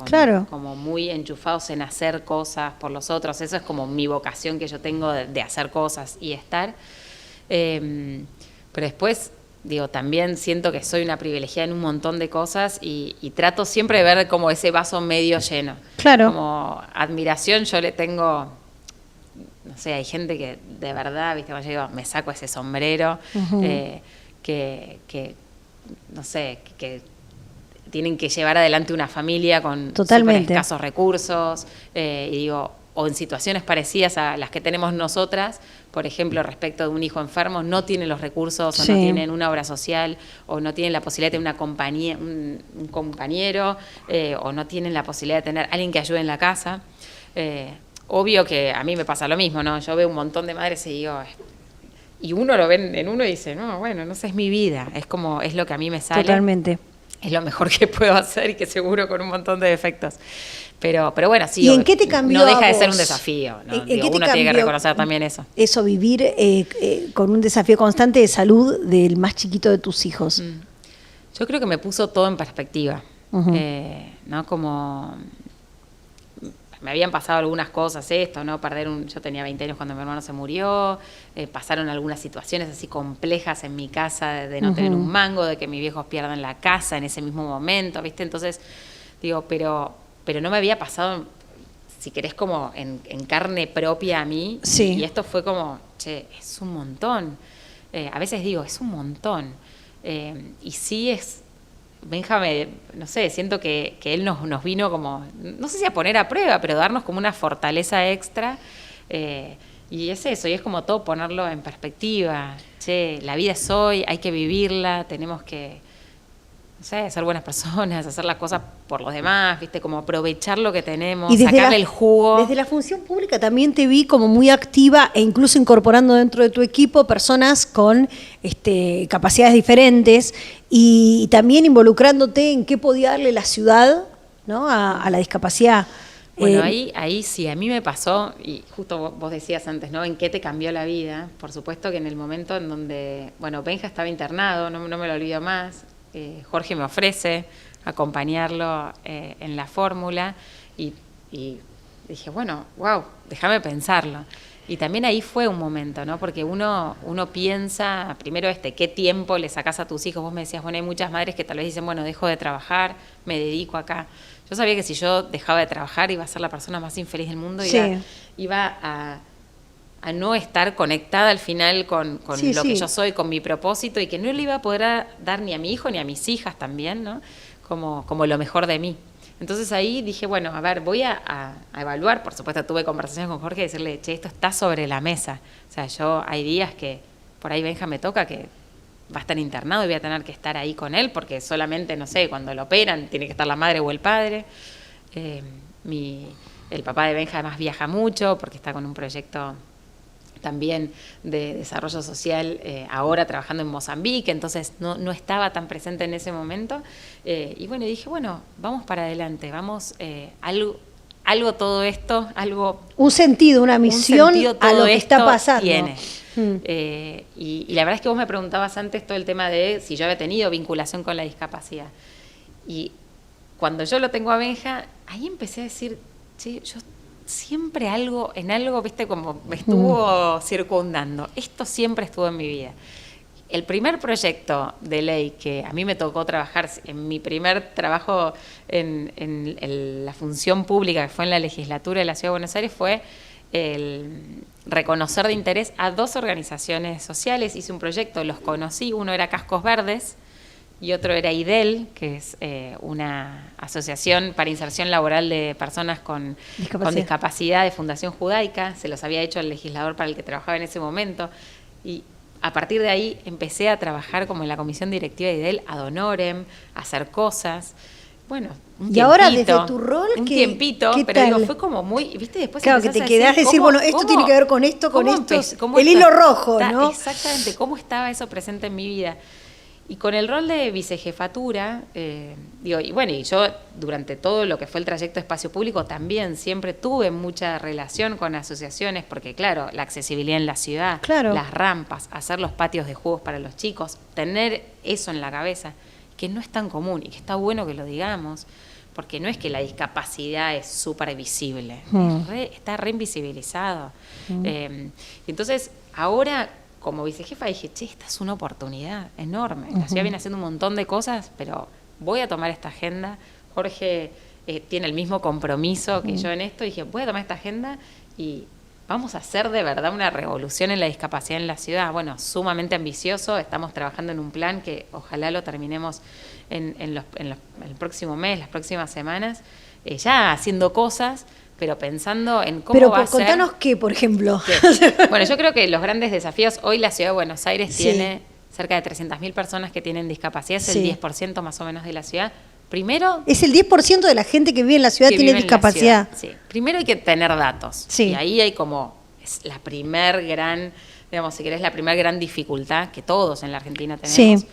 claro, como muy enchufados en hacer cosas por los otros, eso es como mi vocación que yo tengo de hacer cosas y estar. Pero después, digo, también siento que soy una privilegiada en un montón de cosas y trato siempre de ver como ese vaso medio lleno. Claro. Como admiración yo le tengo... No sé, hay gente que de verdad, viste, cuando yo digo, me saco ese sombrero, que no sé, que tienen que llevar adelante una familia con súper escasos recursos, y digo, o en situaciones parecidas a las que tenemos nosotras, por ejemplo, respecto de un hijo enfermo, no tienen los recursos, o no tienen una obra social, o no tienen la posibilidad de tener una compañía, un compañero, o no tienen la posibilidad de tener alguien que ayude en la casa. Obvio que a mí me pasa lo mismo, ¿no? Yo veo un montón de madres y digo... Y uno lo ve en uno y dice, no, bueno, no sé, es mi vida. Es como, es lo que a mí me sale. Totalmente. Es lo mejor que puedo hacer y que seguro con un montón de defectos. Pero bueno, sí. ¿Y en qué te cambió no deja a de ser vos? un desafío, ¿no? ¿En qué te uno tiene que reconocer también eso. Eso, vivir con un desafío constante de salud del más chiquito de tus hijos. Yo creo que me puso todo en perspectiva. ¿No? Como... Me habían pasado algunas cosas, ¿no? Yo tenía 20 años cuando mi hermano se murió, pasaron algunas situaciones así complejas en mi casa de no tener un mango, de que mis viejos pierdan la casa en ese mismo momento, ¿viste? Entonces, digo, pero no me había pasado, si querés, como en carne propia a mí. Sí. Y esto fue como, che, es un montón. A veces digo, es un montón. Y sí es... Benjamín, no sé, siento que él nos vino como, no sé si a poner a prueba, pero darnos como una fortaleza extra, Y es eso, y es como todo ponerlo en perspectiva. Che, la vida es hoy, hay que vivirla, tenemos que, no sé, ser buenas personas, hacer las cosas por los demás, ¿viste? Como aprovechar lo que tenemos, sacarle el jugo. Desde la función pública también te vi como muy activa e incluso incorporando dentro de tu equipo personas con capacidades diferentes y también involucrándote en qué podía darle la ciudad, ¿no? a la discapacidad. Bueno, ahí sí, a mí me pasó, y justo vos decías antes, ¿no? ¿En qué te cambió la vida? Por supuesto que en el momento en donde, bueno, Benja estaba internado, no me lo olvido más, Jorge me ofrece acompañarlo en la fórmula y dije, bueno, wow, déjame pensarlo. Y también ahí fue un momento, ¿no? Porque uno piensa, primero ¿qué tiempo le sacás a tus hijos? Vos me decías, bueno, hay muchas madres que tal vez dicen, bueno, dejo de trabajar, me dedico acá. Yo sabía que si yo dejaba de trabajar iba a ser la persona más infeliz del mundo, iba a no estar conectada al final con lo que yo soy, con mi propósito, y que no le iba a poder dar ni a mi hijo ni a mis hijas también, ¿no? Como lo mejor de mí. Entonces ahí dije, bueno, a ver, voy a evaluar. Por supuesto tuve conversaciones con Jorge y decirle, che, esto está sobre la mesa. O sea, hay días que por ahí Benja me toca que va a estar internado y voy a tener que estar ahí con él, porque solamente, no sé, cuando lo operan tiene que estar la madre o el padre. El papá de Benja además viaja mucho porque está con un proyecto también de desarrollo social, ahora trabajando en Mozambique, entonces no estaba tan presente en ese momento. Y bueno, dije, bueno, vamos para adelante, vamos, algo todo esto, algo... Un sentido, una misión a lo que está pasando. Tiene. Y la verdad es que vos me preguntabas antes todo el tema de si yo había tenido vinculación con la discapacidad. Y cuando yo lo tengo a Benja, ahí empecé a decir, che, yo siempre en algo, viste, como me estuvo circundando. Esto siempre estuvo en mi vida. El primer proyecto de ley que a mí me tocó trabajar, en mi primer trabajo en la función pública, que fue en la legislatura de la Ciudad de Buenos Aires, fue el reconocer de interés a 2 organizaciones sociales. Hice un proyecto, los conocí, uno era Cascos Verdes y otro era IDEL, que es una asociación para inserción laboral de personas con discapacidad de Fundación Judaica. Se los había hecho el legislador para el que trabajaba en ese momento. Y a partir de ahí empecé a trabajar como en la comisión directiva de IDEL, ad honorem, a hacer cosas. Bueno, un tiempito. Y ahora desde tu rol, un tiempito, pero digo, fue como muy, ¿viste? Después claro, que te quedás decir, bueno, esto tiene que ver con esto, con esto. El hilo rojo, ¿no? Exactamente, cómo estaba eso presente en mi vida. Y con el rol de vicejefatura, y bueno, y yo durante todo lo que fue el trayecto de espacio público también siempre tuve mucha relación con asociaciones, porque claro, la accesibilidad en la ciudad, las rampas, hacer los patios de juegos para los chicos, tener eso en la cabeza, que no es tan común y que está bueno que lo digamos, porque no es que la discapacidad es súper visible, está re invisibilizado. Entonces, ahora como vicejefa dije, che, esta es una oportunidad enorme. La ciudad viene haciendo un montón de cosas, pero voy a tomar esta agenda. Jorge tiene el mismo compromiso que yo en esto. Dije, voy a tomar esta agenda y vamos a hacer de verdad una revolución en la discapacidad en la ciudad. Bueno, sumamente ambicioso. Estamos trabajando en un plan que ojalá lo terminemos en el próximo mes, las próximas semanas, ya haciendo cosas, pero pensando en cómo va a ser. Pero contanos qué, por ejemplo. Bueno, yo creo que los grandes desafíos, hoy la Ciudad de Buenos Aires tiene cerca de 300.000 personas que tienen discapacidad, es el 10% más o menos de la ciudad. Primero... Es el 10% de la gente que vive en la ciudad tiene discapacidad. Sí. Primero hay que tener datos. Sí. Y ahí hay como, es la primer gran, digamos, si querés, la primer gran dificultad que todos en la Argentina tenemos. Sí.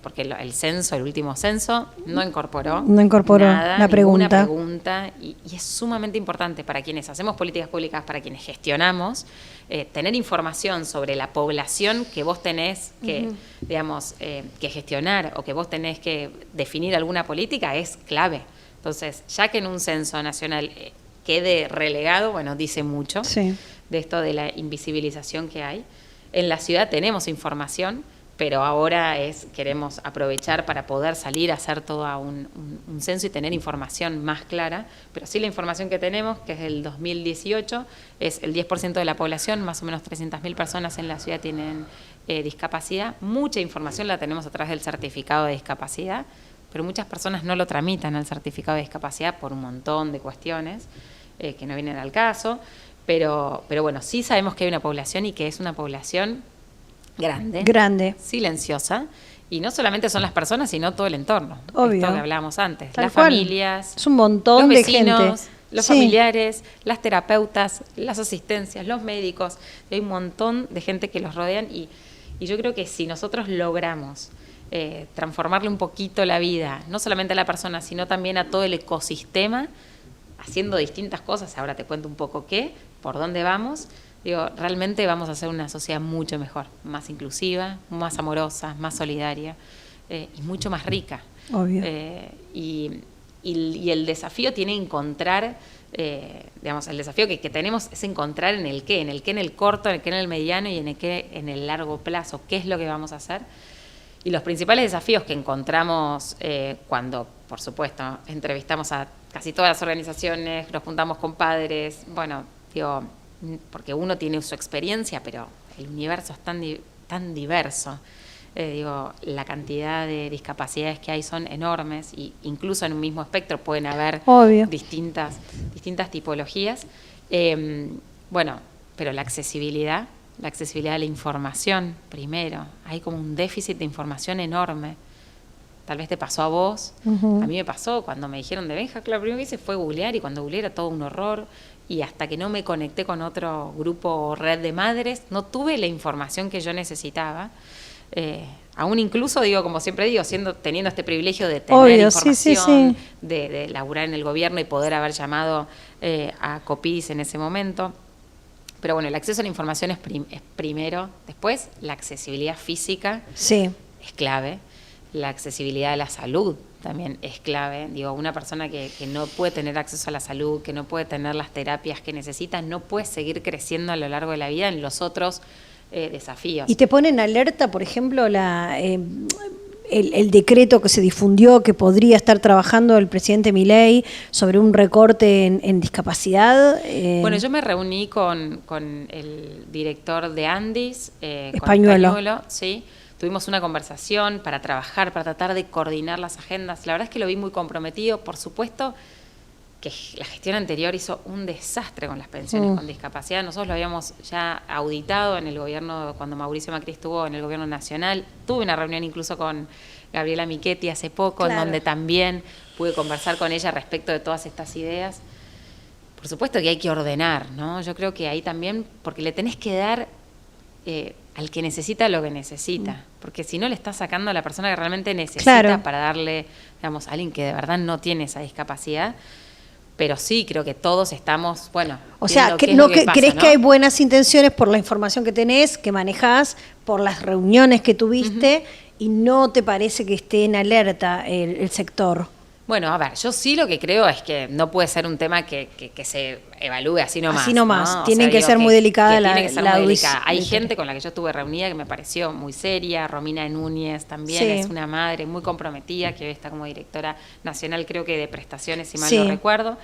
Porque el último censo, no incorporó nada, la pregunta. Y es sumamente importante para quienes hacemos políticas públicas, para quienes gestionamos, tener información sobre la población que vos tenés que, digamos, que gestionar o que vos tenés que definir alguna política es clave. Entonces, ya que en un censo nacional quede relegado, bueno, dice mucho de esto de la invisibilización que hay. En la ciudad tenemos información, pero ahora queremos aprovechar para poder salir a hacer todo un censo y tener información más clara, pero sí la información que tenemos, que es del 2018, es el 10% de la población, más o menos 300.000 personas en la ciudad tienen discapacidad. Mucha información la tenemos a través del certificado de discapacidad, pero muchas personas no lo tramitan al certificado de discapacidad por un montón de cuestiones que no vienen al caso. Pero bueno, sí sabemos que hay una población y que es una población grande, silenciosa, y no solamente son las personas, sino todo el entorno. Obvio. Esto que hablábamos antes, Tal las cual. familias, es un montón los de vecinos, gente. los Sí. familiares, las terapeutas, las asistencias, los médicos. Hay un montón de gente que los rodean y yo creo que si nosotros logramos transformarle un poquito la vida, no solamente a la persona, sino también a todo el ecosistema, haciendo distintas cosas, ahora te cuento un poco qué, por dónde vamos, digo, realmente vamos a hacer una sociedad mucho mejor, más inclusiva, más amorosa, más solidaria y mucho más rica. Obvio. Y el desafío tiene que encontrar, digamos, el desafío que tenemos es encontrar en el qué, en el corto, en el qué en el mediano y en el qué en el largo plazo, qué es lo que vamos a hacer. Y los principales desafíos que encontramos cuando, por supuesto, entrevistamos a casi todas las organizaciones, nos juntamos con padres, bueno, digo, porque uno tiene su experiencia, pero el universo es tan diverso. Digo, la cantidad de discapacidades que hay son enormes y incluso en un mismo espectro pueden haber distintas tipologías. Bueno, pero la accesibilidad a la información, primero. Hay como un déficit de información enorme. Tal vez te pasó a vos, a mí me pasó cuando me dijeron de Benja, claro, lo primero que hice fue googlear y cuando googleé era todo un horror y hasta que no me conecté con otro grupo o red de madres, no tuve la información que yo necesitaba. Aún incluso, digo, como siempre digo, teniendo este privilegio de tener información, de laburar en el gobierno y poder haber llamado a COPIS en ese momento. Pero bueno, el acceso a la información es primero. Después, la accesibilidad física es clave. La accesibilidad a la salud también es clave. Digo, una persona que no puede tener acceso a la salud, que no puede tener las terapias que necesita, no puede seguir creciendo a lo largo de la vida en los otros desafíos. Y te pone en alerta, por ejemplo, el decreto que se difundió que podría estar trabajando el presidente Milei sobre un recorte en discapacidad. Bueno, yo me reuní con el director de Andis, Españuelo, sí. Tuvimos una conversación para trabajar, para tratar de coordinar las agendas. La verdad es que lo vi muy comprometido. Por supuesto que la gestión anterior hizo un desastre con las pensiones con discapacidad. Nosotros lo habíamos ya auditado en el gobierno, cuando Mauricio Macri estuvo en el gobierno nacional. Tuve una reunión incluso con Gabriela Michetti hace poco, en donde también pude conversar con ella respecto de todas estas ideas. Por supuesto que hay que ordenar, ¿no? Yo creo que ahí también, porque le tenés que dar al que necesita lo que necesita, porque si no le estás sacando a la persona que realmente necesita para darle, digamos, a alguien que de verdad no tiene esa discapacidad. Pero sí, creo que todos estamos, bueno... O sea, ¿crees que hay buenas intenciones por la información que tenés, que manejás, por las reuniones que tuviste, y no te parece que esté en alerta el sector? Bueno, a ver, yo sí lo que creo es que no puede ser un tema que se evalúe así nomás. Así nomás, ¿no? Tiene que ser muy delicada la delicada. Hay gente con la que yo estuve reunida que me pareció muy seria, Romina Núñez también es una madre muy comprometida, que hoy está como directora nacional, creo que de prestaciones, si mal no recuerdo.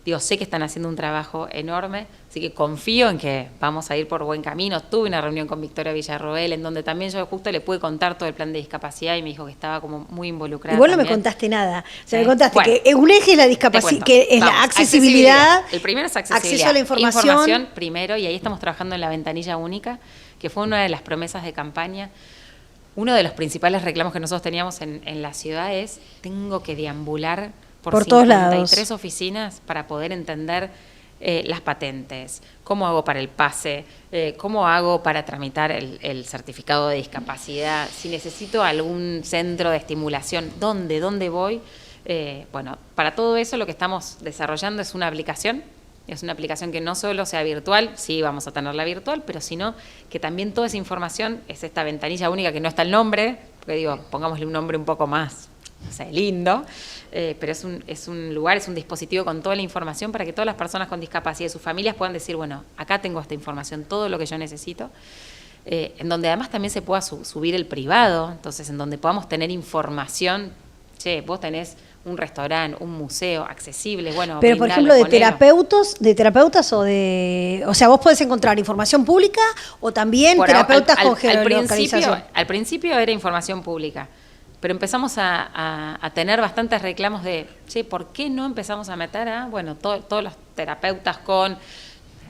Digo, sé que están haciendo un trabajo enorme, así que confío en que vamos a ir por buen camino. Tuve una reunión con Victoria Villarroel, en donde también yo justo le pude contar todo el plan de discapacidad y me dijo que estaba como muy involucrada. Igual no me contaste nada. O sea, me contaste que un eje es la discapacidad, que es la accesibilidad. El primero es accesibilidad. Acceso a la información primero, y ahí estamos trabajando en la ventanilla única, que fue una de las promesas de campaña. Uno de los principales reclamos que nosotros teníamos en la ciudad es: tengo que deambular por todos lados, 53 oficinas para poder entender las patentes, cómo hago para el pase, cómo hago para tramitar el certificado de discapacidad, si necesito algún centro de estimulación, ¿dónde voy? Bueno, para todo eso lo que estamos desarrollando es una aplicación que no solo sea virtual, sí vamos a tenerla virtual, pero sino que también toda esa información es esta ventanilla única, que no está el nombre, porque digo, pongámosle un nombre un poco más, no sé, lindo, pero es un lugar, es un dispositivo con toda la información para que todas las personas con discapacidad y sus familias puedan decir, bueno, acá tengo esta información, todo lo que yo necesito, en donde además también se pueda subir el privado, entonces en donde podamos tener información, vos tenés un restaurante, un museo accesible, bueno, pero por ejemplo de terapeutas o sea, vos podés encontrar información pública o también terapeutas con geolocalización. Al principio era información pública, pero empezamos a tener bastantes reclamos de, ¿por qué no empezamos a meter a, bueno, todos los terapeutas con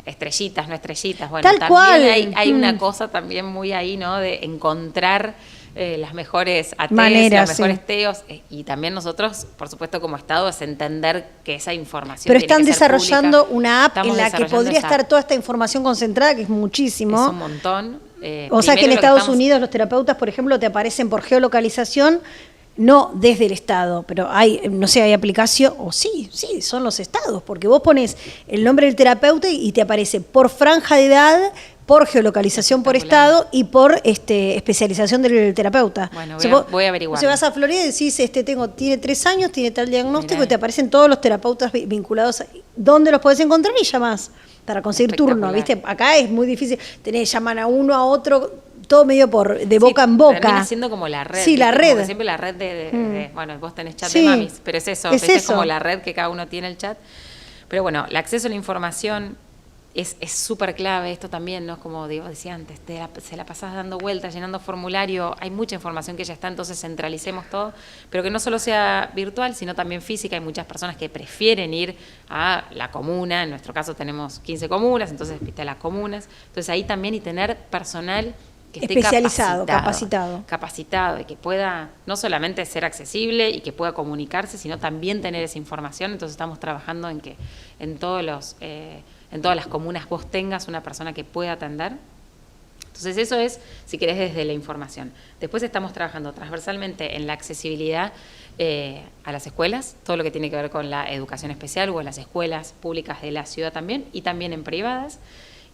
estrellitas, no estrellitas. Bueno, Tal también cual. hay una cosa también muy ahí, ¿no? De encontrar las mejores ATs, Maneras, los mejores TEOs, y también nosotros, por supuesto, como Estado, es entender que esa información Pero tiene están que ser desarrollando pública. una app Estamos en la que desarrollando podría esa estar app. toda esta información concentrada, que es muchísimo. Es un montón. O sea que en Primero lo Estados estamos- Unidos los terapeutas, por ejemplo, te aparecen por geolocalización, no desde el Estado, pero hay, no sé, hay aplicación, o sí, son los estados, porque vos pones el nombre del terapeuta y te aparece por franja de edad, por geolocalización por Espectacular. estado y por especialización del terapeuta. Bueno, O sea, voy a vos averiguarlo. vas a Florida y decís, tiene 3 años, tiene tal diagnóstico, Mirá. y te aparecen todos los terapeutas vinculados. ¿Dónde los podés encontrar? Y llamás para conseguir turno, Espectacular. ¿viste? Acá es muy difícil. Llaman a uno, a otro, todo medio de Sí, boca en boca. Termina siendo como la red. Sí, la ¿viste? Como red. que siempre la red bueno, vos tenés chat Sí, de mamis, pero es eso, es ¿viste? Es eso. como la red que cada uno tiene el chat. Pero bueno, el acceso a la información es súper clave, esto también, ¿no? Como digo, decía antes, se la pasás dando vueltas, llenando formulario, hay mucha información que ya está, entonces centralicemos todo, pero que no solo sea virtual, sino también física. Hay muchas personas que prefieren ir a la comuna, en nuestro caso tenemos 15 comunas, entonces, viste, a las comunas, entonces ahí también, y tener personal que esté Especializado, capacitado. Y que pueda no solamente ser accesible y que pueda comunicarse, sino también tener esa información. Entonces estamos trabajando en que en todas las comunas vos tengas una persona que pueda atender. Entonces eso es, si querés, desde la información. Después estamos trabajando transversalmente en la accesibilidad a las escuelas, todo lo que tiene que ver con la educación especial o en las escuelas públicas de la ciudad también, y también en privadas.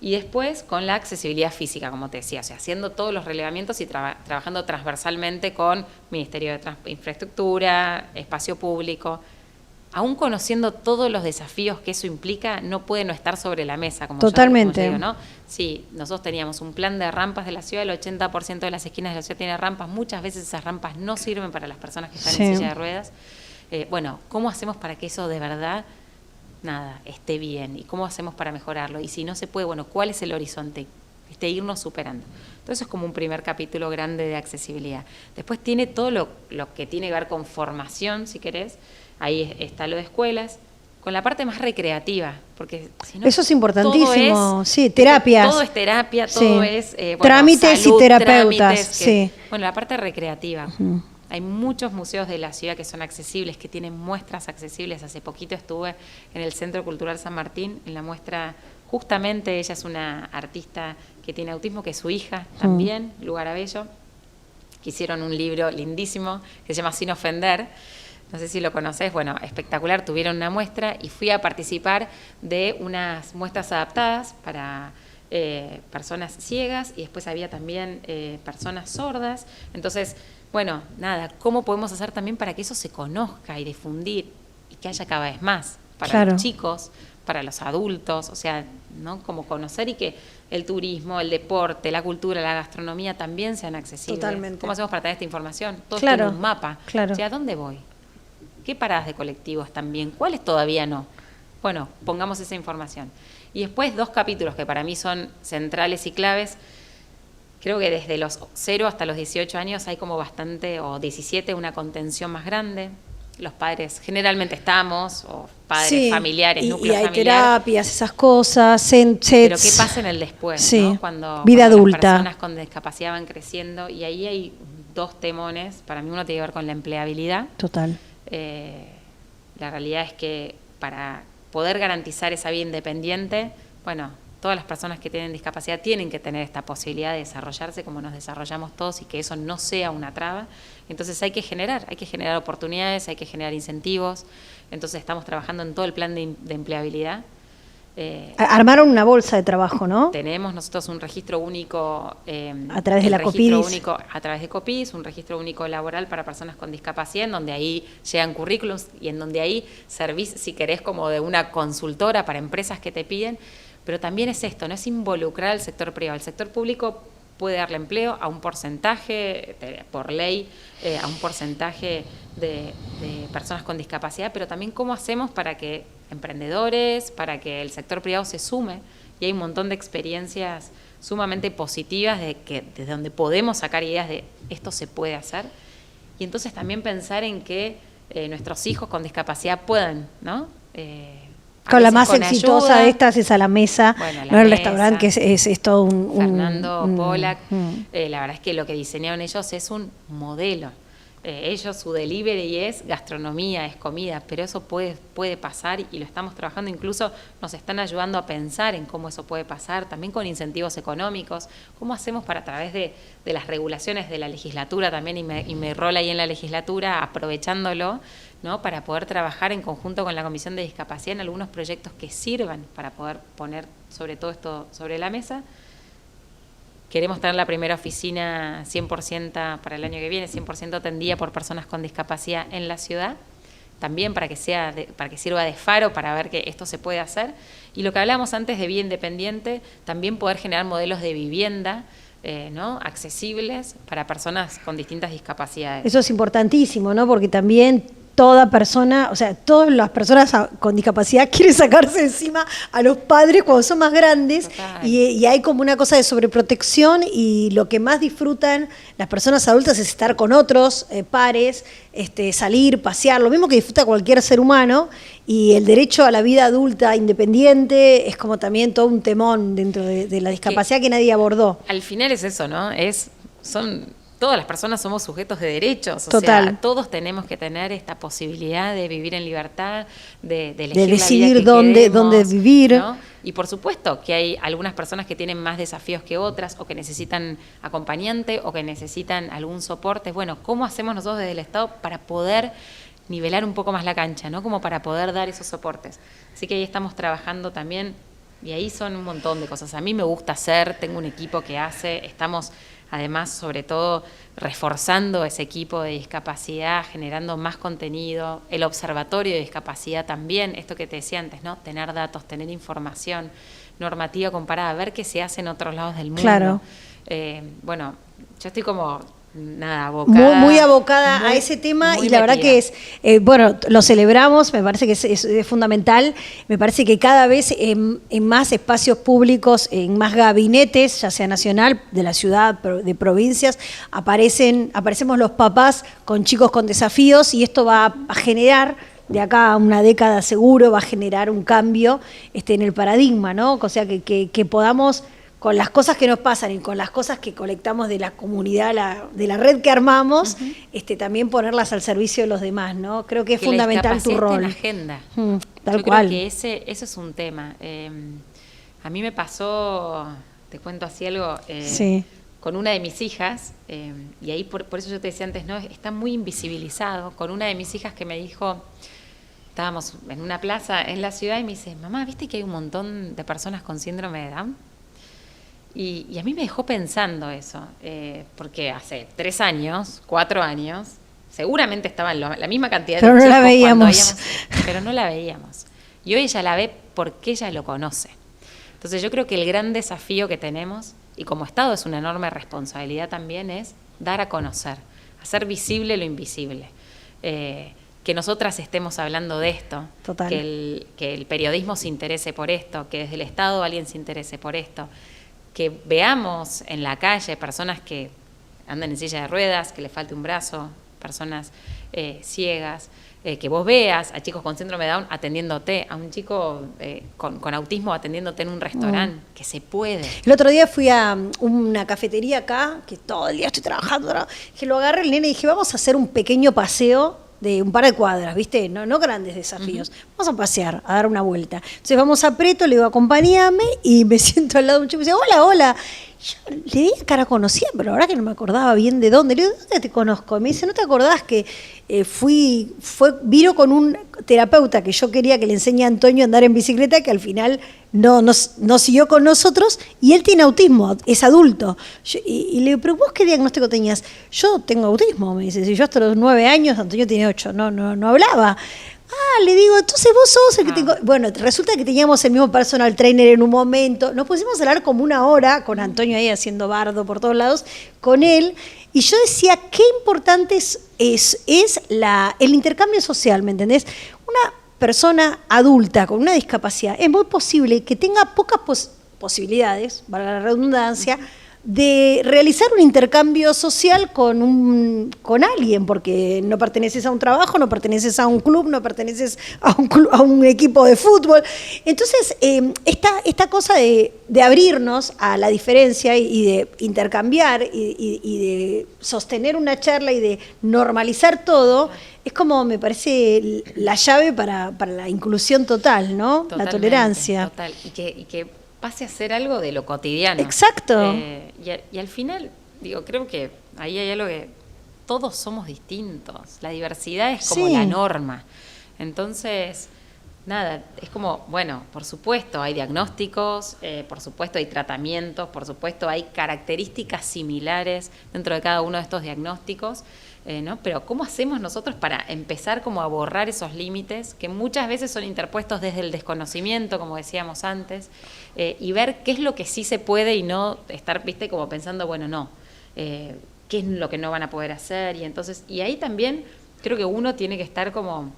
Y después con la accesibilidad física, como te decía, o sea, haciendo todos los relevamientos y trabajando transversalmente con Ministerio de Infraestructura, Espacio Público. Aún conociendo todos los desafíos que eso implica, no puede no estar sobre la mesa, como Totalmente. yo digo, ¿no? Sí, nosotros teníamos un plan de rampas de la ciudad, el 80% de las esquinas de la ciudad tiene rampas, muchas veces esas rampas no sirven para las personas que están en silla de ruedas. Bueno, ¿cómo hacemos para que eso de verdad esté bien? ¿Y cómo hacemos para mejorarlo? Y si no se puede, bueno, ¿cuál es el horizonte? Irnos superando. Entonces es como un primer capítulo grande de accesibilidad. Después tiene todo lo que tiene que ver con formación, si querés. Ahí está lo de escuelas, con la parte más recreativa, porque si no, eso es importantísimo, sí, terapias. Todo es terapia, todo es trámites salud, y terapeutas, trámites, bueno, la parte recreativa. Hay muchos museos de la ciudad que son accesibles, que tienen muestras accesibles. Hace poquito estuve en el Centro Cultural San Martín, en la muestra, justamente ella es una artista que tiene autismo, que es su hija también, Lugar a Bello, que hicieron un libro lindísimo que se llama Sin Ofender. No sé si lo conocés, bueno, espectacular, tuvieron una muestra y fui a participar de unas muestras adaptadas para personas ciegas, y después había también personas sordas. Entonces, bueno, ¿cómo podemos hacer también para que eso se conozca y difundir y que haya cada vez más para los chicos, para los adultos? O sea, ¿no? Como conocer y que el turismo, el deporte, la cultura, la gastronomía también sean accesibles. Totalmente. ¿Cómo hacemos para tener esta información? Todo esto en un mapa. Claro. O sea, ¿a dónde voy? ¿Qué paradas de colectivos también? ¿Cuáles todavía no? Bueno, pongamos esa información. Y después 2 capítulos que para mí son centrales y claves. Creo que desde los 0 hasta los 18 años hay como bastante, o 17, una contención más grande. Los padres generalmente estamos, o padres familiares, núcleos familiares. Y hay terapias, esas cosas, sets. Pero ¿qué pasa en el después? ¿No? Cuando vida adulta. Las personas con discapacidad van creciendo, y ahí hay 2 temones. Para mí uno tiene que ver con la empleabilidad. Total. La realidad es que para poder garantizar esa vida independiente, bueno, todas las personas que tienen discapacidad tienen que tener esta posibilidad de desarrollarse como nos desarrollamos todos, y que eso no sea una traba. Entonces hay que generar oportunidades, hay que generar incentivos. Entonces estamos trabajando en todo el plan de empleabilidad. Armaron una bolsa de trabajo, ¿no? Tenemos nosotros un registro único a través de la COPIS. A través de COPIS, un registro único laboral para personas con discapacidad, en donde ahí llegan currículums y en donde ahí servís, si querés, como de una consultora para empresas que te piden. Pero también es esto, no es involucrar al sector privado. El sector público puede darle empleo a un porcentaje, por ley, a un porcentaje de personas con discapacidad, pero también cómo hacemos para que emprendedores, para que el sector privado se sume. Y hay un montón de experiencias sumamente positivas desde donde podemos sacar ideas de esto se puede hacer. Y entonces también pensar en que nuestros hijos con discapacidad puedan, ¿no? Con la más con exitosa ayuda. de estas es A la Mesa, Bueno, La no el Mesa, restaurante, que es todo Fernando Pollack. La verdad es que lo que diseñaron ellos es un modelo. Ellos, su delivery es gastronomía, es comida, pero eso puede pasar y lo estamos trabajando. Incluso nos están ayudando a pensar en cómo eso puede pasar, también con incentivos económicos. ¿Cómo hacemos para, a través de las regulaciones de la legislatura también, y mi rol ahí en la legislatura, aprovechándolo, ¿no?, para poder trabajar en conjunto con la Comisión de Discapacidad en algunos proyectos que sirvan para poder poner sobre todo esto sobre la mesa? Queremos tener la primera oficina 100% para el año que viene, 100% atendida por personas con discapacidad en la ciudad, también para que sirva de faro para ver que esto se puede hacer. Y lo que hablábamos antes de vía independiente, también poder generar modelos de vivienda, ¿no?, accesibles para personas con distintas discapacidades. Eso es importantísimo, ¿no? Porque también toda persona, o sea, todas las personas con discapacidad quieren sacarse encima a los padres cuando son más grandes, y hay como una cosa de sobreprotección, y lo que más disfrutan las personas adultas es estar con otros pares, salir, pasear, lo mismo que disfruta cualquier ser humano, y el derecho a la vida adulta independiente es como también todo un temón dentro de la discapacidad que nadie abordó. Al final es eso, ¿no? Todas las personas somos sujetos de derechos, Total. O sea, todos tenemos que tener esta posibilidad de vivir en libertad, de elegir de decidir la vida que dónde queremos, vivir, ¿no? Y por supuesto que hay algunas personas que tienen más desafíos que otras, o que necesitan acompañante, o que necesitan algún soporte. Bueno, ¿cómo hacemos nosotros desde el Estado para poder nivelar un poco más la cancha, ¿no?, como para poder dar esos soportes? Así que ahí estamos trabajando también, y ahí son un montón de cosas. A mí me gusta hacer, tengo un equipo que hace, estamos además, sobre todo, reforzando ese equipo de discapacidad, generando más contenido, el observatorio de discapacidad también, esto que te decía antes, ¿no?, tener datos, tener información normativa comparada, ver qué se hace en otros lados del mundo. Claro. Bueno, yo estoy como abocada. Muy abocada a ese tema, y la verdad que es, bueno, lo celebramos, me parece que es fundamental, me parece que cada vez en más espacios públicos, en más gabinetes, ya sea nacional, de la ciudad, de provincias, aparecemos los papás con chicos con desafíos, y esto va a generar, de acá a una década seguro, va a generar un cambio en el paradigma, ¿no? O sea, que podamos, con las cosas que nos pasan y con las cosas que colectamos de la comunidad, de la red que armamos, también ponerlas al servicio de los demás, ¿no? Creo que es fundamental tu rol. En la agenda. Tal Yo cual. creo que ese es un tema. A mí me pasó, te cuento así algo, sí, con una de mis hijas, y ahí por eso yo te decía antes, ¿no?, está muy invisibilizado, con una de mis hijas que me dijo, estábamos en una plaza en la ciudad, y me dice, mamá, ¿viste que hay un montón de personas con síndrome de Down? Y a mí me dejó pensando eso, porque hace 3 años, 4 años, seguramente estaban la misma cantidad de chicos. Pero no la veíamos. Pero no la veíamos. Y hoy ella la ve porque ella lo conoce. Entonces yo creo que el gran desafío que tenemos, y como Estado es una enorme responsabilidad también, es dar a conocer, hacer visible lo invisible. Que nosotras estemos hablando de esto, Total. que el periodismo se interese por esto, que desde el Estado alguien se interese por esto, que veamos en la calle personas que andan en silla de ruedas, que les falte un brazo, personas ciegas, que vos veas a chicos con síndrome de Down atendiéndote, a un chico con autismo atendiéndote en un restaurante, que se puede. El otro día fui a una cafetería acá, que todo el día estoy trabajando, ¿no? Que lo agarré el nene y dije, vamos a hacer un pequeño paseo de un par de cuadras, ¿viste? No grandes desafíos. Vamos a pasear, a dar una vuelta. Entonces vamos a Preto, le digo, acompáñame, y me siento al lado de un chico y me dice, hola, hola. Yo le di cara conocida, pero la verdad que no me acordaba bien de dónde. Le digo, ¿dónde te conozco? Y me dice, ¿no te acordás que vino con un terapeuta que yo quería que le enseñe a Antonio a andar en bicicleta, que al final no siguió con nosotros, y él tiene autismo, es adulto. Y le digo, ¿pero vos qué diagnóstico tenías? Yo tengo autismo, me dice. Si yo hasta los 9 años, Antonio tiene 8, no hablaba. Le digo, entonces vos sos el que tengo. Bueno, resulta que teníamos el mismo personal trainer en un momento. Nos pusimos a hablar como 1 hora con Antonio ahí haciendo bardo por todos lados, con él. Y yo decía, qué importante es el intercambio social, ¿me entendés? Una persona adulta con una discapacidad, es muy posible que tenga pocas posibilidades, valga la redundancia, de realizar un intercambio social con alguien, porque no perteneces a un trabajo, no perteneces a un club, no perteneces a un equipo de fútbol. Entonces, esta cosa de abrirnos a la diferencia y de intercambiar y de sostener una charla y de normalizar todo, es como, me parece, la llave para la inclusión total, ¿no? Totalmente, la tolerancia. Total, y que pase a ser algo de lo cotidiano. Exacto. Y al final, digo, creo que ahí hay algo que todos somos distintos. La diversidad es como la norma. Entonces, nada, es como, bueno, por supuesto hay diagnósticos, por supuesto hay tratamientos, por supuesto hay características similares dentro de cada uno de estos diagnósticos, ¿no? Pero ¿cómo hacemos nosotros para empezar como a borrar esos límites que muchas veces son interpuestos desde el desconocimiento, como decíamos antes, y ver qué es lo que sí se puede y no estar, viste, como pensando, bueno, no, qué es lo que no van a poder hacer? Y entonces, y ahí también creo que uno tiene que estar como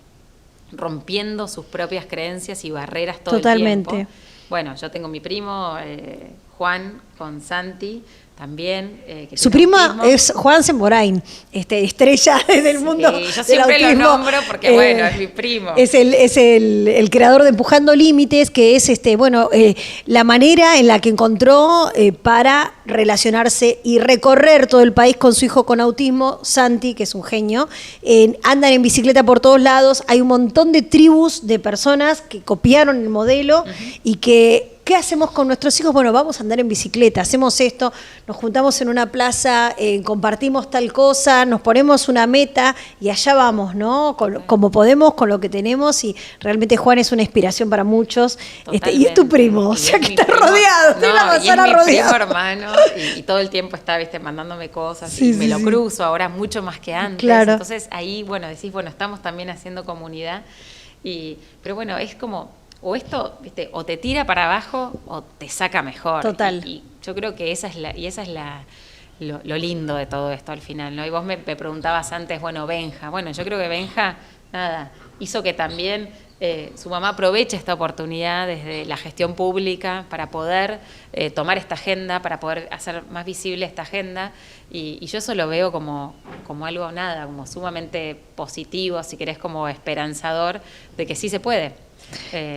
rompiendo sus propias creencias y barreras todo el tiempo. Bueno, yo tengo mi primo, Juan, con Santi, también. Su primo es Juan Semborain, estrella del mundo del yo siempre autismo. lo nombro porque, bueno, es mi primo. Es el creador de Empujando Límites, que es la manera en la que encontró para relacionarse y recorrer todo el país con su hijo con autismo, Santi, que es un genio. Andan en bicicleta por todos lados. Hay un montón de tribus de personas que copiaron el modelo y que... ¿Qué hacemos con nuestros hijos? Bueno, vamos a andar en bicicleta, hacemos esto, nos juntamos en una plaza, compartimos tal cosa, nos ponemos una meta y allá vamos, ¿no? Como podemos, con lo que tenemos, y realmente Juan es una inspiración para muchos. Y es tu primo, o sea que está rodeado, tiene la manzana rodeada. Es mi primo hermano y todo el tiempo está, mandándome cosas y me lo cruzo ahora mucho más que antes. Claro. Entonces ahí, bueno, decís, bueno, estamos también haciendo comunidad, pero bueno, es como... O esto, viste, o te tira para abajo o te saca mejor. Total. Y yo creo que esa es lo lindo de todo esto al final, ¿no? Y vos me preguntabas antes, bueno, Benja. Bueno, yo creo que Benja, nada, hizo que también su mamá aproveche esta oportunidad desde la gestión pública para poder tomar esta agenda, para poder hacer más visible esta agenda. Y yo eso lo veo como algo, nada, como sumamente positivo, si querés, como esperanzador de que sí se puede.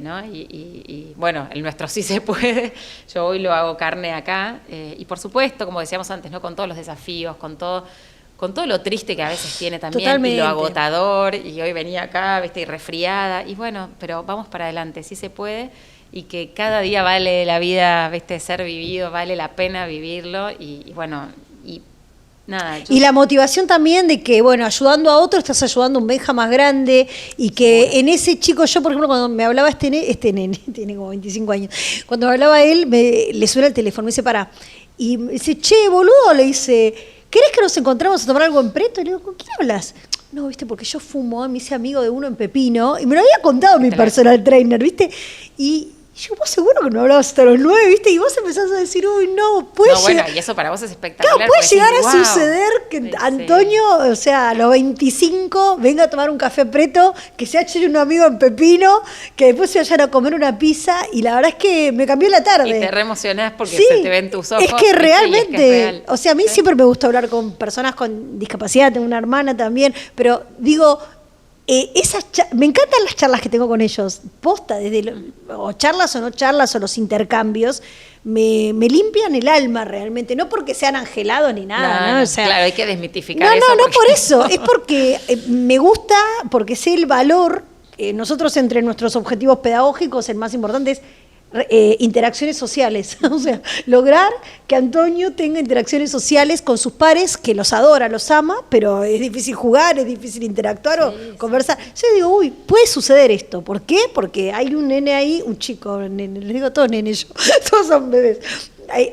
¿No? Y bueno, el nuestro sí se puede. Yo hoy lo hago carne acá, y por supuesto, como decíamos antes, ¿no? Con todos los desafíos, con todo lo triste que a veces tiene también. Totalmente. Y lo agotador, y hoy venía acá, viste, y resfriada, y bueno, pero vamos para adelante, sí se puede, y que cada día vale la vida, viste, ser vivido, vale la pena vivirlo, y bueno, y nada, y la motivación también de que, bueno, ayudando a otro estás ayudando a un Benja más grande, y que en ese chico, yo por ejemplo, cuando me hablaba este nene, tiene como 25 años, cuando me hablaba él, le suena el teléfono, me dice, pará, y me dice, che, boludo, le dice, ¿querés que nos encontramos a tomar algo en Preto? Y le digo, ¿con quién hablas? No, viste, porque yo fumo, me hice amigo de uno en Pepino, y me lo había contado mi personal trainer, viste, y yo, vos seguro que no hablabas hasta los 9, ¿viste? Y vos empezás a decir, uy, no, puede llegar... Bueno, y eso para vos es espectacular. Claro, puede llegar a suceder que Antonio, o sea, a los 25, venga a tomar un café Preto, que se eche un amigo en Pepino, que después se vayan a comer una pizza, y la verdad es que me cambió la tarde. Y te reemocionás porque se te ven tus ojos. Es que realmente, o sea, a mí siempre me gusta hablar con personas con discapacidad, tengo una hermana también, pero digo... me encantan las charlas que tengo con ellos, posta, o charlas o no charlas o los intercambios, me limpian el alma realmente, no porque sean angelados ni nada, ¿no? O sea, claro, hay que desmitificar eso. No por eso, es porque me gusta, porque sé el valor, nosotros entre nuestros objetivos pedagógicos, el más importante es interacciones sociales, o sea, lograr que Antonio tenga interacciones sociales con sus pares, que los adora, los ama, pero es difícil jugar, es difícil interactuar o conversar. Yo digo, uy, puede suceder esto. ¿Por qué? Porque hay un nene ahí, un chico, nene, les digo todos nenes, yo, todos son bebés.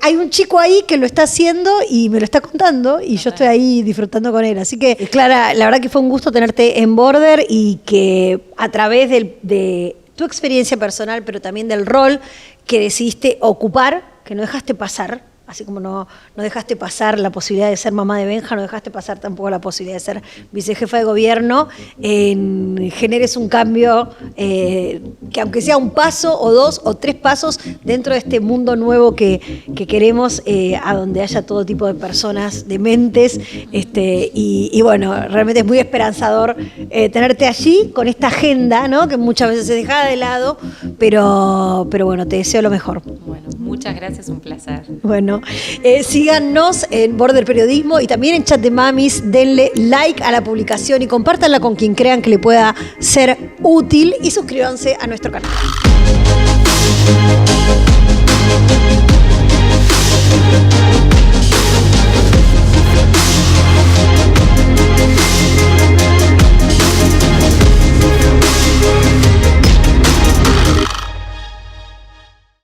Hay un chico ahí que lo está haciendo y me lo está contando, y yo estoy ahí disfrutando con él. Así que, Clara, la verdad que fue un gusto tenerte en Border, y que a través de tu experiencia personal, pero también del rol que decidiste ocupar, que no dejaste pasar así como no dejaste pasar la posibilidad de ser mamá de Benja, no dejaste pasar tampoco la posibilidad de ser vicejefa de gobierno, generes un cambio que aunque sea un paso o 2 o 3 pasos dentro de este mundo nuevo que queremos, a donde haya todo tipo de personas, de mentes, y bueno, realmente es muy esperanzador tenerte allí con esta agenda, ¿no? Que muchas veces se deja de lado, pero bueno, te deseo lo mejor. Bueno, muchas gracias, un placer. Bueno, síganos en Border Periodismo y también en Chat de Mamis, denle like a la publicación y compártanla con quien crean que le pueda ser útil y suscríbanse a nuestro canal.